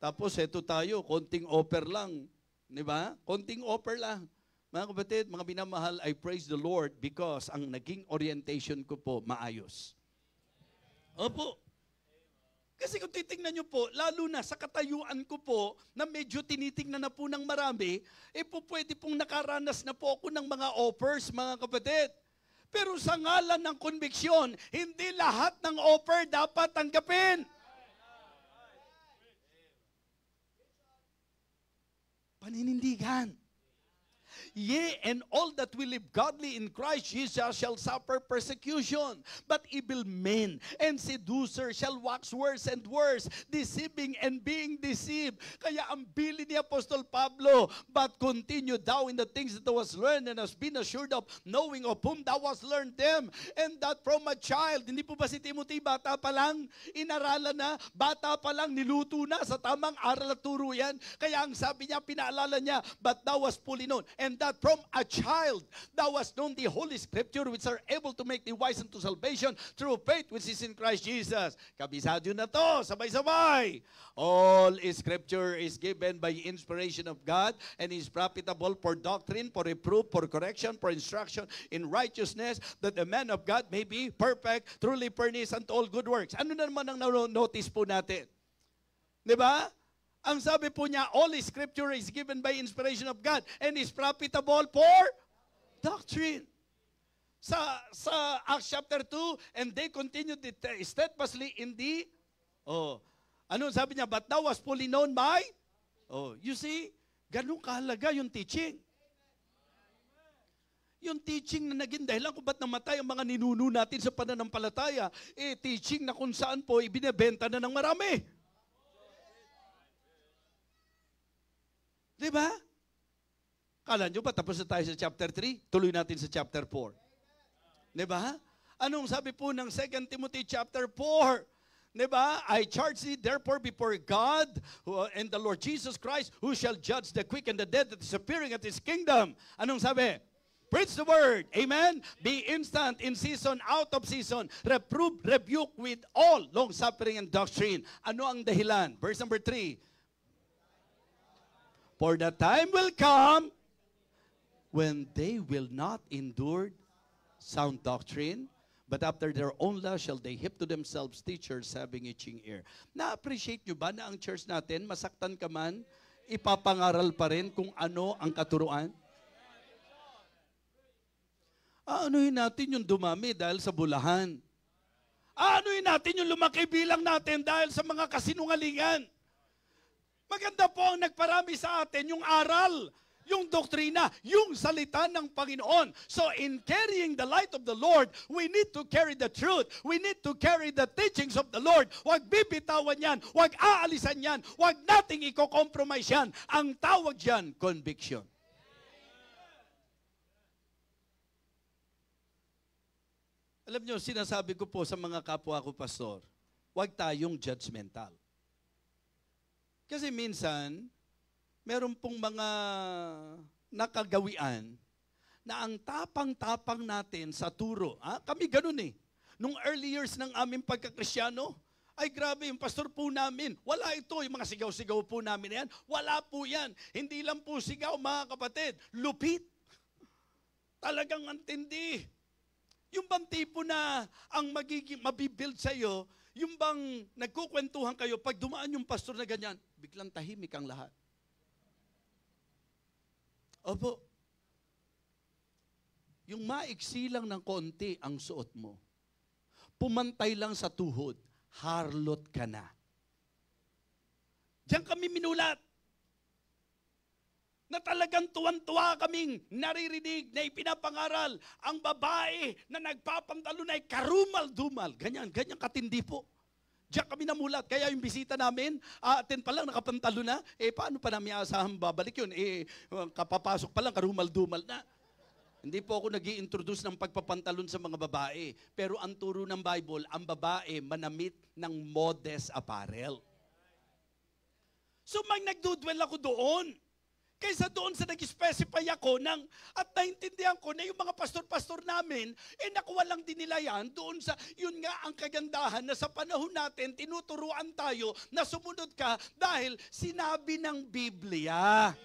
Tapos eto tayo, konting offer lang. Diba? Konting offer lang. Mga kapatid, mga binamahal, I praise the Lord because ang naging orientation ko po maayos. Opo. Kasi kung titingnan nyo po, lalo na sa katayuan ko po, na medyo tinitingnan na po ng marami, po pwede pong nakaranas na po ako ng mga offers, mga kapatid. Pero sa ngalan ng konbiksyon, hindi lahat ng offer dapat tanggapin. Paninindigan. Yea, and all that will live godly in Christ Jesus shall suffer persecution. But evil men and seducers shall wax worse and worse, deceiving and being deceived. Kaya ang bilin ni Apostol Pablo, but continue thou in the things that thou hast learned and hast been assured of, knowing of whom thou hast learned them, and that from a child. Hindi po ba si Timothy, bata pa lang, inaralan na, bata pa lang, niluto na sa tamang aral at turo yan. Kaya ang sabi niya, pinaalala niya, but thou hast fully known, and that from a child thou hast known the Holy Scripture, which are able to make thee wise unto salvation through faith which is in Christ Jesus. Kabisado na to, sabay-sabay. All Scripture is given by inspiration of God and is profitable for doctrine, for reproof, for correction, for instruction in righteousness, that the man of God may be perfect, truly furnished unto all good works. Ano na naman ang notice po natin? Diba? Ang sabi po niya, all Scripture is given by inspiration of God and is profitable for doctrine. Sa Acts chapter 2, and they continued steadfastly in the, ano sabi niya, but thou was fully known by, you see, ganun kahalaga yung teaching. Yung teaching na naging dahilan kung ba't namatay ang mga ninuno natin sa pananampalataya, teaching na kung saan po ibinebenta na ng marami. Diba? Kala nyo ba tapos na tayo sa chapter 3? Tuloy natin sa chapter 4. Diba? Anong sabi po ng 2 Timothy chapter 4? Diba? I charge thee therefore before God and the Lord Jesus Christ, who shall judge the quick and the dead that is appearing at His kingdom. Anong sabi? Preach the word. Amen? Be instant, in season, out of season. Reprove, rebuke with all long suffering and doctrine. Ano ang dahilan? Verse number 3. For the time will come when they will not endure sound doctrine, but after their own lust shall they heap to themselves teachers having itching ear. Na-appreciate nyo ba na ang church natin, masaktan ka man, ipapangaral pa rin kung ano ang katuruan? Aanuhin natin yung dumami dahil sa bulahan. Aanuhin natin yung lumaki bilang natin dahil sa mga kasinungalingan. Maganda po ang nagparami sa atin yung aral, yung doktrina, yung salita ng Panginoon. So in carrying the light of the Lord, we need to carry the truth. We need to carry the teachings of the Lord. Huwag bibitawan yan, huwag aalisan yan, huwag nating i-compromise yan. Ang tawag yan, conviction. Alam nyo, sinasabi ko po sa mga kapwa ko, pastor, huwag tayong judgmental. Kasi minsan, meron pong mga nakagawian na ang tapang-tapang natin sa turo. Kami ganun eh. Nung early years ng aming pagkakristyano, ay grabe, yung pastor po namin, wala ito, yung mga sigaw-sigaw po namin na yan, wala po yan. Hindi lang po sigaw, mga kapatid, lupit. Talagang antindi. Yung bang tipo na ang mabibuild sa'yo, yung bang nagkukwentuhan kayo, pag dumaan yung pastor na ganyan, biglang tahimik ang lahat. Opo. Yung maiksi lang ng konti ang suot mo, pumantay lang sa tuhod, harlot ka na. Diyan kami minulat. Na talagang tuwan-tuwa kaming naririnig na ipinapangaral ang babae na nagpapantalo na ay karumal-dumal. Ganyan katindi po. Diyan kami namulat. Kaya yung bisita namin, atin pa lang nakapantalo na, paano pa namin asahan babalik yun? Kapapasok pa lang, karumal-dumal na. Hindi po ako nag-i-introduce ng pagpapantalon sa mga babae. Pero ang turo ng Bible, ang babae manamit ng modest apparel. So nagdudwell ako doon. Kaysa doon sa nag-specify ako at naintindihan ko na yung mga pastor-pastor namin, nakuha lang din nila yan doon sa, yun nga ang kagandahan na sa panahon natin, tinuturuan tayo na sumunod ka dahil sinabi ng Biblia.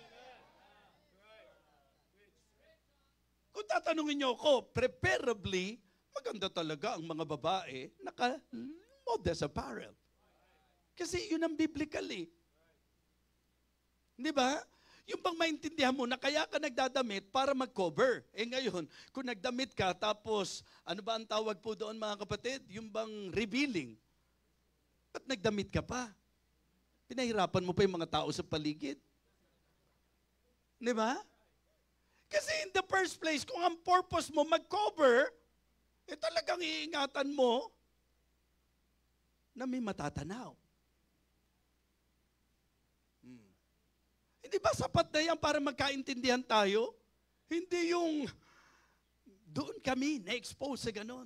Kung tatanungin niyo ako, preferably, maganda talaga ang mga babae naka-modest apparel. Kasi yun ang biblical eh. Di ba? Yung bang maintindihan mo na kaya ka nagdadamit para mag-cover. Ngayon, kung nagdamit ka, tapos, ano ba ang tawag po doon mga kapatid? Yung bang revealing. At nagdamit ka pa. Pinahirapan mo pa yung mga tao sa paligid. Di ba? Kasi in the first place, kung ang purpose mo mag-cover, talagang iingatan mo na may matatanaw. Hindi ba sapat na yan para magkaintindihan tayo? Hindi yung doon kami na-expose sa ganon.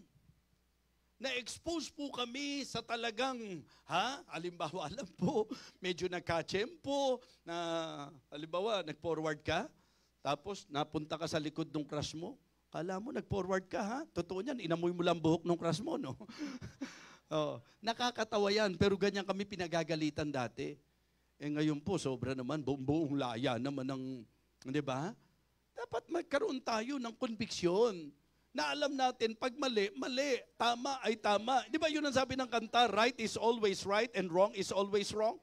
Na-expose po kami sa talagang, halimbawa, alam po, medyo nagka-tsempo, na, halimbawa, nag-forward ka, tapos napunta ka sa likod ng crush mo, kala mo nag-forward ka, ha? Totoo yan, inamoy mo lang buhok ng crush mo, no? Nakakatawa yan, pero ganyan kami pinagagalitan dati. Ngayon po, sobra naman, buong laya naman ng, di ba? Dapat magkaroon tayo ng konbiksyon na alam natin, pag mali, mali, tama ay tama. Di ba yun ang sabi ng kanta, right is always right and wrong is always wrong?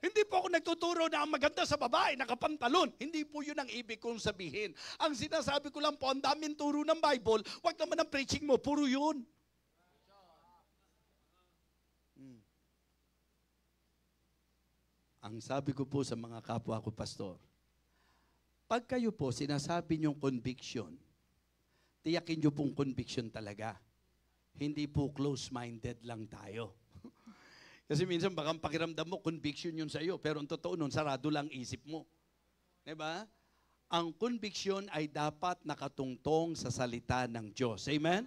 Hindi po ako nagtuturo na ang maganda sa babae, nakapantalon. Hindi po yun ang ibig kong sabihin. Ang sinasabi ko lang po, ang daming turo ng Bible, wag naman ang preaching mo, puro yun. Ang sabi ko po sa mga kapwa ko, pastor, pag kayo po sinasabi niyong conviction, tiyakin niyo pong conviction talaga. Hindi po close-minded lang tayo. Kasi minsan baka pakiramdam mo, conviction yun sa iyo, pero ang totoo nun, sarado lang isip mo. Diba? Ang conviction ay dapat nakatungtong sa salita ng Diyos. Amen?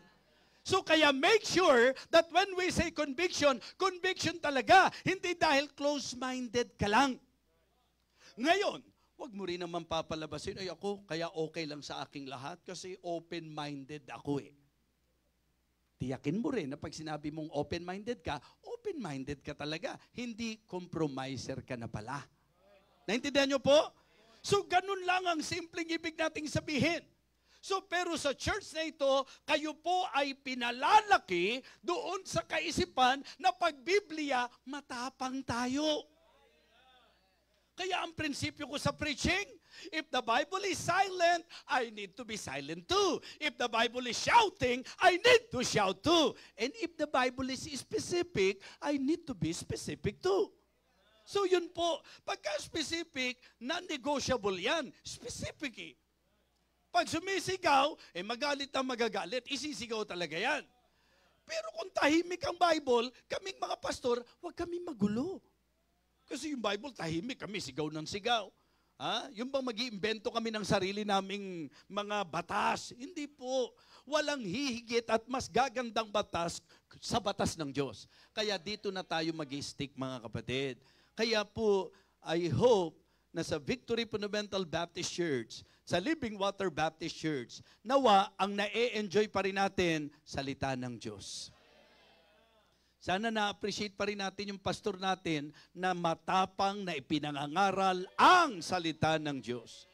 So kaya make sure that when we say conviction, conviction talaga, hindi dahil close-minded ka lang. Ngayon, wag mo rin naman papalabasin, ako, kaya okay lang sa aking lahat kasi open-minded ako eh. Tiyakin mo rin na pag sinabi mong open-minded ka talaga. Hindi compromiser ka na pala. Naintindihan niyo po? So ganun lang ang simpleng ibig nating sabihin. So pero sa church na ito, kayo po ay pinalalaki doon sa kaisipan na pag Biblia, matapang tayo. Kaya ang prinsipyo ko sa preaching, if the Bible is silent, I need to be silent too. If the Bible is shouting, I need to shout too. And if the Bible is specific, I need to be specific too. So yun po, pagka-specific, non-negotiable yan. Specific eh. Pag sumisigaw, magalit ang magagalit. Isisigaw talaga yan. Pero kung tahimik ang Bible, kaming mga pastor, huwag kami magulo. Kasi yung Bible, tahimik kami, sigaw ng sigaw. Yung bang mag-iimbento kami ng sarili naming mga batas? Hindi po. Walang hihigit at mas gagandang batas sa batas ng Diyos. Kaya dito na tayo mag-stick, mga kapatid. Kaya po, I hope na sa Victory Fundamental Baptist Church, sa Living Water Baptist Church, nawa ang na-enjoy pa rin natin salita ng Diyos. Sana na-appreciate pa rin natin yung pastor natin na matapang na ipinangangaral ang salita ng Diyos.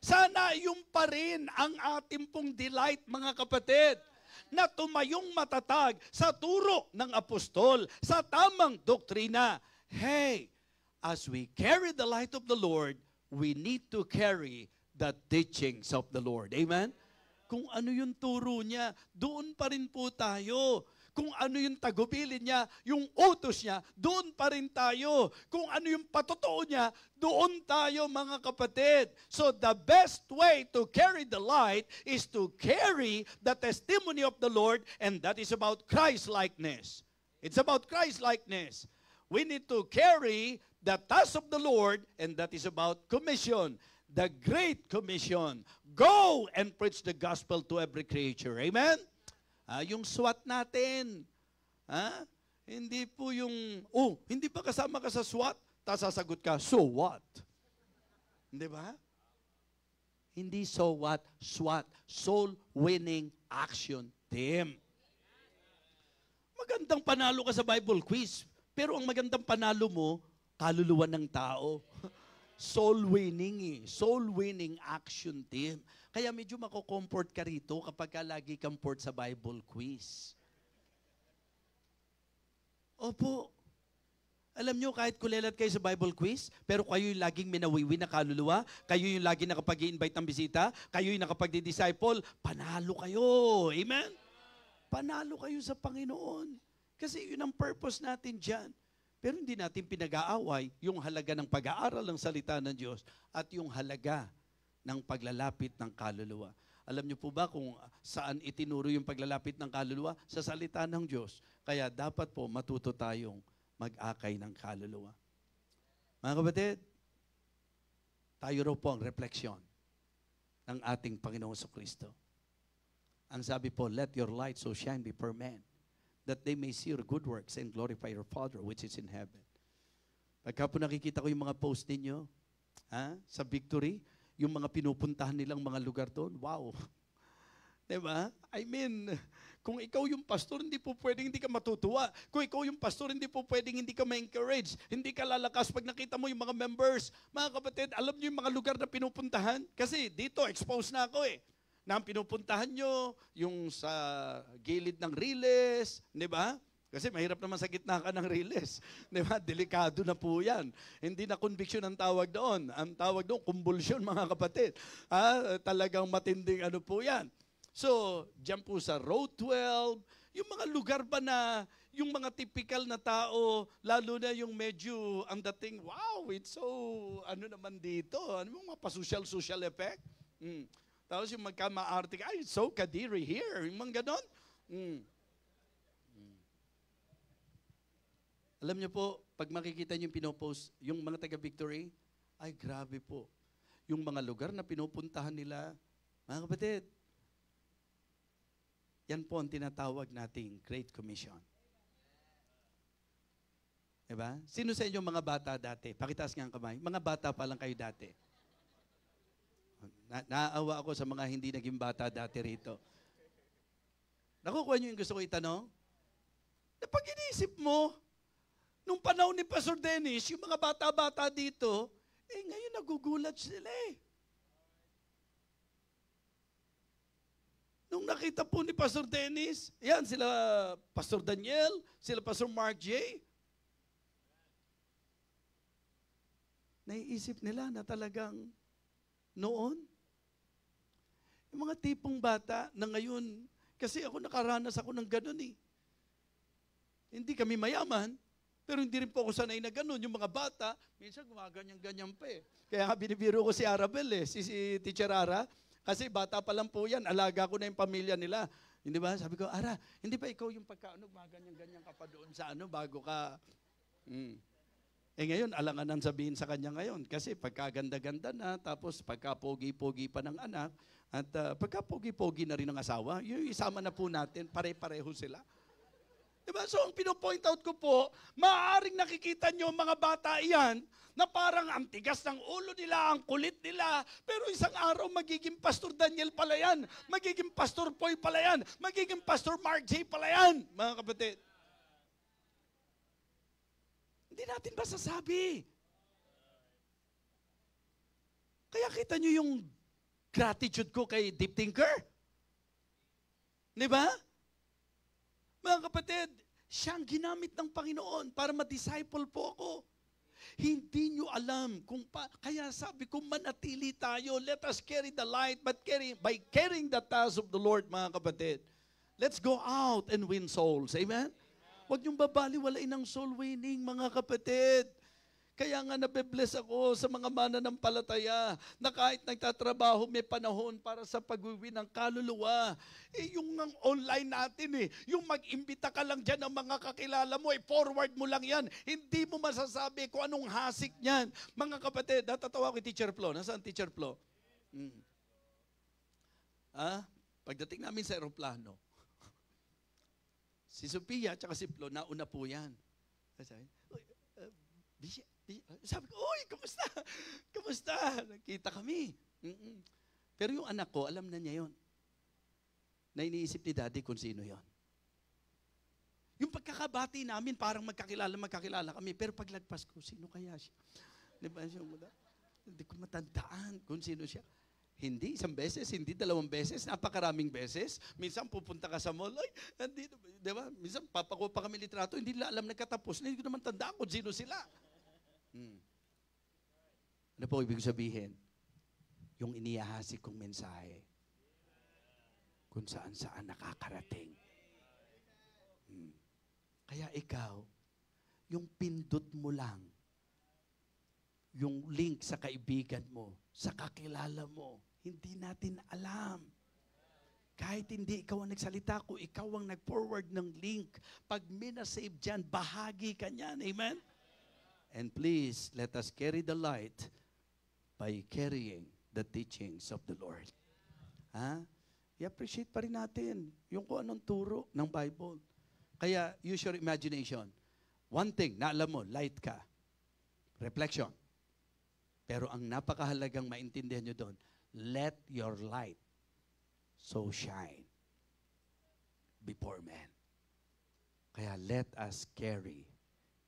Sana yung pa rin ang ating pong delight, mga kapatid, na tumayong matatag sa turo ng apostol, sa tamang doktrina. Hey, as we carry the light of the Lord, we need to carry the teachings of the Lord. Amen? Kung ano yung turo niya, doon pa rin po tayo. Kung ano yung tagubilin niya, yung utos niya, doon pa rin tayo. Kung ano yung patotoo niya, doon tayo, mga kapatid. So the best way to carry the light is to carry the testimony of the Lord, and that is about Christ-likeness. It's about Christ-likeness. We need to carry the task of the Lord, and that is about commission. the Great Commission. Go and preach the gospel to every creature. Amen? Yung SWAT natin. Hindi po yung, hindi pa kasama ka sa SWAT, tapos sasagot ka, so what? Hindi ba? Hindi so what, SWAT, Soul Winning Action Team. Magandang panalo ka sa Bible quiz, pero ang magandang panalo mo, kaluluwa ng tao. Soul winning Soul winning action team. Kaya medyo mako-comfort ka rito kapag lagi kang port sa Bible quiz. Opo. Alam nyo, kahit kulelat kayo sa Bible quiz, pero kayo yung laging minawiwi na kaluluwa, kayo yung laging nakapag-i-invite ng bisita, kayo yung nakapag-disciple, panalo kayo. Amen? Panalo kayo sa Panginoon. Kasi yun ang purpose natin dyan. Pero hindi natin pinag-aaway yung halaga ng pag-aaral ng salita ng Diyos at yung halaga ng paglalapit ng kaluluwa. Alam niyo po ba kung saan itinuro yung paglalapit ng kaluluwa? Sa salita ng Diyos. Kaya dapat po matuto tayong mag-akay ng kaluluwa. Mga kapatid, tayo raw po ang refleksyon ng ating Panginoong Kristo. Ang sabi po, let your light so shine before men, that they may see your good works and glorify your Father which is in heaven. Pagka po nakikita ko yung mga post ninyo, sa Victory, yung mga pinupuntahan nilang mga lugar doon, wow. Diba? I mean, kung ikaw yung pastor, hindi po pwedeng hindi ka matutuwa. Kung ikaw yung pastor, hindi po pwedeng hindi ka ma-encourage. Hindi ka lalakas pag nakita mo yung mga members. Mga kapatid, alam niyo yung mga lugar na pinupuntahan? Kasi dito, exposed na ako na ang pinupuntahan nyo, yung sa gilid ng Riles, di ba? Kasi mahirap naman sa gitna ka ng Riles. Di ba? Delikado na po yan. Hindi na conviction ang tawag doon. Ang tawag doon, convulsion, mga kapatid. Talagang matinding ano po yan. So, dyan po sa Road 12, yung mga lugar ba na, yung mga typical na tao, lalo na yung medyo ang dating, wow, it's so, ano naman dito, ano mga pa-social effect? Tapos yung magkamaarte, ay, it's so kadiri here, yung mga ganon. Alam niyo po, pag makikita niyo yung pinopost, yung mga taga-Victory, ay grabe po. Yung mga lugar na pinupuntahan nila, mga kapatid, yan po ang tinatawag nating Great Commission. Diba? Sino sa inyo mga bata dati? Pakitaas nga ang kamay. Mga bata pa lang kayo dati. Naaawa ako sa mga hindi naging bata dati rito. Nakukuha niyo yung gusto ko itanong? Na pag inisip mo, nung panahon ni Pastor Dennis, yung mga bata-bata dito, ngayon nagugulat sila Nung nakita po ni Pastor Dennis, yan, sila Pastor Daniel, sila Pastor Mark J. Naiisip nila na talagang noon, yung mga tipong bata na ngayon, kasi ako nakaranas ako ng ganun Hindi kami mayaman, pero hindi rin po ako sanay na ganun. Yung mga bata, minsan gumaganyan-ganyan pa Kaya nga binibiro ko si Arabel si Teacher Ara, kasi bata pa lang po yan, alaga ko na yung pamilya nila. Hindi ba? Sabi ko, Ara, hindi ba ikaw yung gumaganyan-ganyan ka pa doon sa bago ka... ngayon, alanganan sabihin sa kanya ngayon. Kasi pagkaganda-ganda na, tapos pagka-pogi-pogi pa ng anak, at pagka-pogi-pogi na rin ng asawa, yung isama na po natin, pare-pareho sila. Diba? So, ang pinopoint out ko po, maaaring nakikita nyo mga bata iyan, na parang ang tigas ng ulo nila, ang kulit nila, pero isang araw magiging Pastor Daniel pala yan, magiging Pastor Poy pala yan, magiging Pastor Mark J pala yan, mga kapatid. Hindi natin masasabi. Kaya kita nyo yung gratitude ko kay Deep Thinker. Di ba? Mga kapatid, siyang ginamit ng Panginoon para ma-disciple po ako. Hindi nyo alam kaya sabi ko, manatili tayo. Let us carry the light, but by carrying the task of the Lord, mga kapatid, let's go out and win souls. Amen? Huwag niyong babaliwalain ng soul winning, mga kapatid. Kaya nga nabe-bless ako sa mga mananampalataya na kahit nagtatrabaho, may panahon para sa pagwiwi ng kaluluwa. Yung online natin yung mag-imbita ka lang dyan ng mga kakilala mo, forward mo lang yan. Hindi mo masasabi kung anong hasik niyan. Mga kapatid, natatawa ko yung Teacher Flo. Nasaan Teacher Flo? Pagdating namin sa aeroplano, si Sophia at si Flo, nauna po yan. Sabi ko, uy, kamusta? Kamusta? Nakita kami. Pero yung anak ko, alam na niya yon. Na iniisip ni Daddy kung sino yon. Yung pagkakabati namin, parang magkakilala kami. Pero paglagpas ko, sino kaya siya? Hindi ko matandaan kung sino siya. Hindi isang beses, hindi dalawang beses, napakaraming beses. Minsan pupunta ka sa mall, di ba? Minsan papakuha kami litrato, hindi nila alam nagkatapos. Hindi ko naman tandaan kung sino sila. Ano po ibig sabihin? Yung inihahasik kong mensahe, kung saan-saan nakakarating. Kaya ikaw, yung pindot mo lang, yung link sa kaibigan mo, sa kakilala mo, hindi natin alam. Kahit hindi ikaw ang nagsalita, kung ikaw ang nag-forward ng link, pag minasave dyan, bahagi ka niyan. Amen? And please, let us carry the light by carrying the teachings of the Lord. I-appreciate pa rin natin yung kung anong turo ng Bible. Kaya, use your imagination. One thing, na alam mo, light ka. Reflection. Pero ang napakahalagang maintindihan nyo doon, let your light so shine before men. Kaya let us carry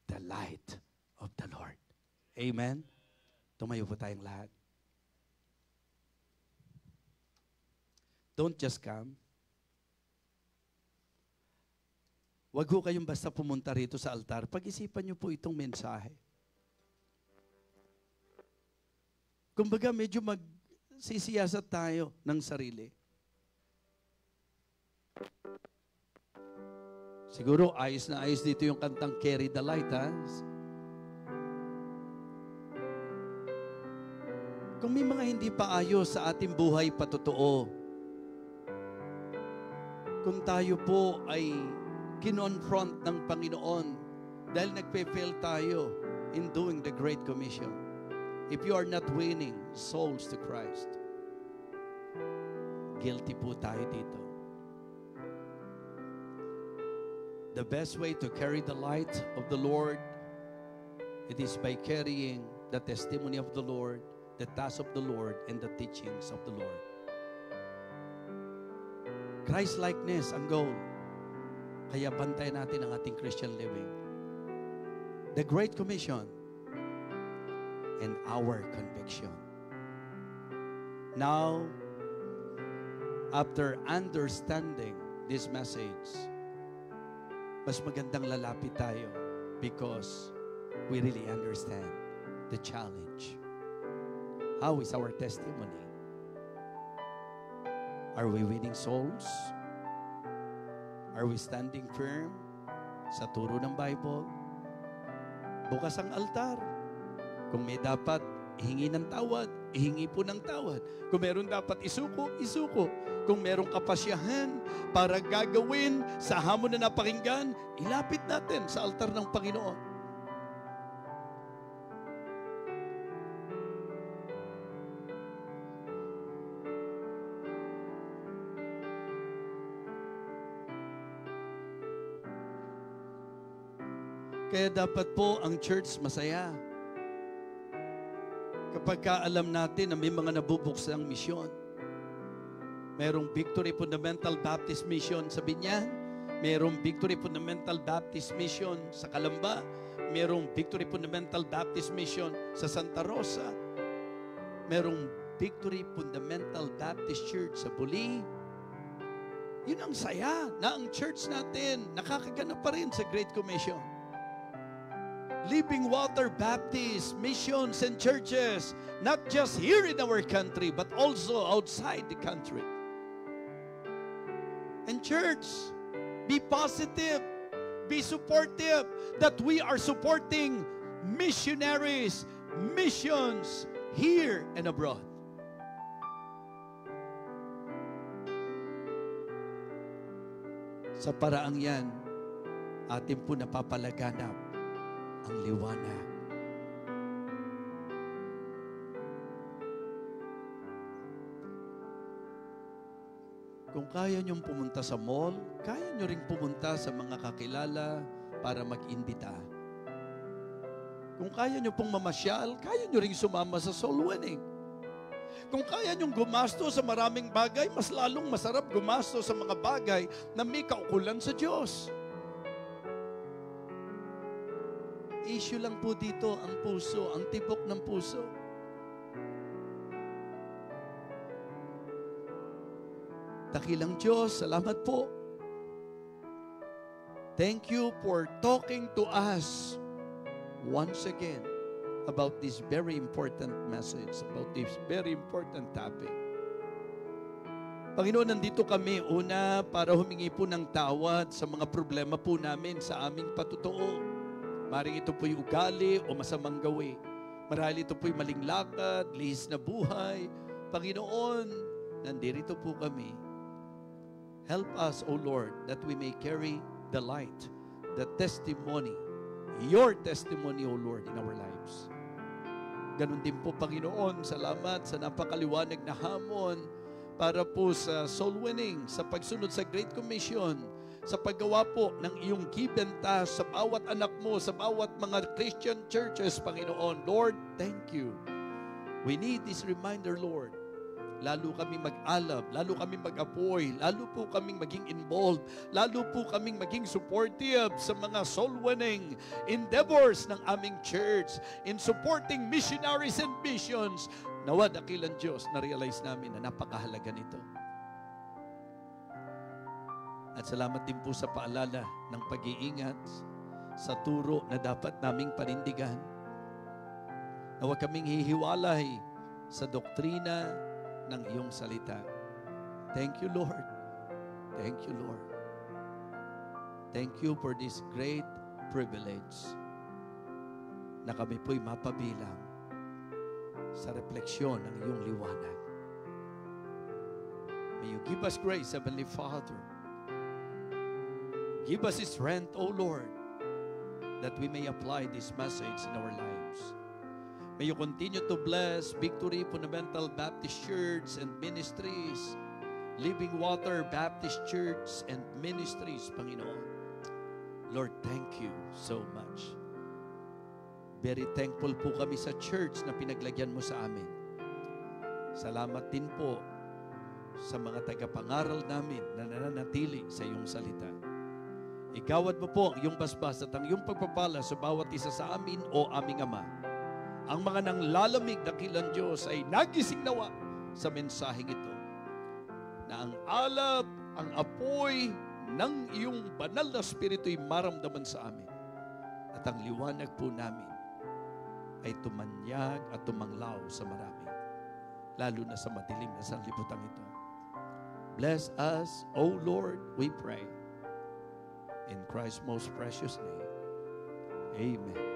the light of the Lord. Amen? Tumayo po tayong lahat. Don't just come. Wag ho kayong basta pumunta rito sa altar. Pag-isipan nyo po itong mensahe. Kumbaga, medyo magsisiyasat tayo ng sarili. Siguro, ayos na ayos dito yung kantang Carry the Light, ha? Kung may mga hindi pa ayos sa ating buhay patotoo, kung tayo po ay kinonfront ng Panginoon dahil nagpe-fail tayo in doing the Great Commission, if you are not winning souls to Christ, guilty po tayo dito. The best way to carry the light of the Lord, it is by carrying the testimony of the Lord, the task of the Lord, and the teachings of the Lord. Christ-likeness ang goal. Kaya bantayan natin ang ating Christian living. The Great Commission and our conviction. Now, after understanding this message, mas magandang lalapit tayo because we really understand the challenge. How is our testimony? Are we winning souls? Are we standing firm sa turo ng Bible? Bukas ang altar. Kung may dapat ihingi ng tawad, ihingi po ng tawad. Kung meron dapat isuko, isuko. Kung merong kapasyahan para gagawin sa hamon na napakinggan, ilapit natin sa altar ng Panginoon. Kaya dapat po ang church masaya. Kapag alam natin na may mga nabubuksang misyon. Merong Victory Fundamental Baptist Mission sa Binyan. Merong Victory Fundamental Baptist Mission sa Calamba. Merong Victory Fundamental Baptist Mission sa Santa Rosa. Merong Victory Fundamental Baptist Church sa Buli. Yun ang saya na ang church natin nakakaganap pa rin sa Great Commission. Living Water Baptist missions and churches, not just here in our country, but also outside the country. And church, be positive, be supportive, that we are supporting missionaries, missions here and abroad. Sa paraang yan, atin po napapalaganap ang liwanag. Kung kaya niyong pumunta sa mall, kaya niyo ring pumunta sa mga kakilala para mag-imbita. Kung kaya niyo pong mamasyal, kaya niyo ring sumama sa soul winning. Kung kaya niyong gumasto sa maraming bagay, mas lalong masarap gumasto sa mga bagay na may kaukulan sa Diyos. Issue lang po dito ang puso, ang tibok ng puso. Dakilang Diyos, salamat po. Thank you for talking to us once again about this very important message, about this very important topic. Panginoon, nandito kami una para humingi po ng tawad sa mga problema po namin sa aming patutuo. Maring ito po'y ugali o masamang gawi. Marahil ito po'y maling lakad, lihis na buhay. Panginoon, nandito po kami. Help us, O Lord, that we may carry the light, the testimony, your testimony, O Lord, in our lives. Ganun din po, Panginoon, salamat sa napakaliwanag na hamon para po sa soul winning, sa pagsunod sa Great Commission, sa paggawa po ng iyong given task sa bawat anak mo, sa bawat mga Christian churches, Panginoon. Lord, thank you. We need this reminder, Lord. Lalo kami mag-alab, lalo kami mag-apoy, lalo po kaming maging involved, lalo po kaming maging supportive sa mga soul-winning endeavors ng aming church in supporting missionaries and missions. Nawa, dakilang Diyos, na-realize namin na napakahalaga nito. At salamat din po sa paalala ng pag-iingat sa turo na dapat naming panindigan. Na huwag kaming hihiwalay sa doktrina ng iyong salita. Thank you, Lord. Thank you, Lord. Thank you for this great privilege na kami po'y mapabilang sa refleksyon ng iyong liwanag. May you give us grace, Heavenly Father. Give us strength, O Lord, that we may apply this message in our lives. May you continue to bless Victory Fundamental Baptist Church and Ministries, Living Water Baptist Church and Ministries, Panginoon. Lord, thank you so much. Very thankful po kami sa church na pinaglagyan mo sa amin. Salamat din po sa mga tagapangaral namin na nananatili sa iyong salita. Igawad mo po ang iyong basbas at ang iyong pagpapala sa bawat isa sa amin o aming Ama. Ang mga nanglalamig dakilang Diyos ay nagising nawa sa mensaheng ito. Na ang alab, ang apoy ng iyong banal na Espiritu'y maramdaman sa amin. At ang liwanag po namin ay tumanyag at tumanglaw sa marami. Lalo na sa madilim na sanlibutan ito. Bless us, O Lord, we pray. In Christ's most precious name. Amen.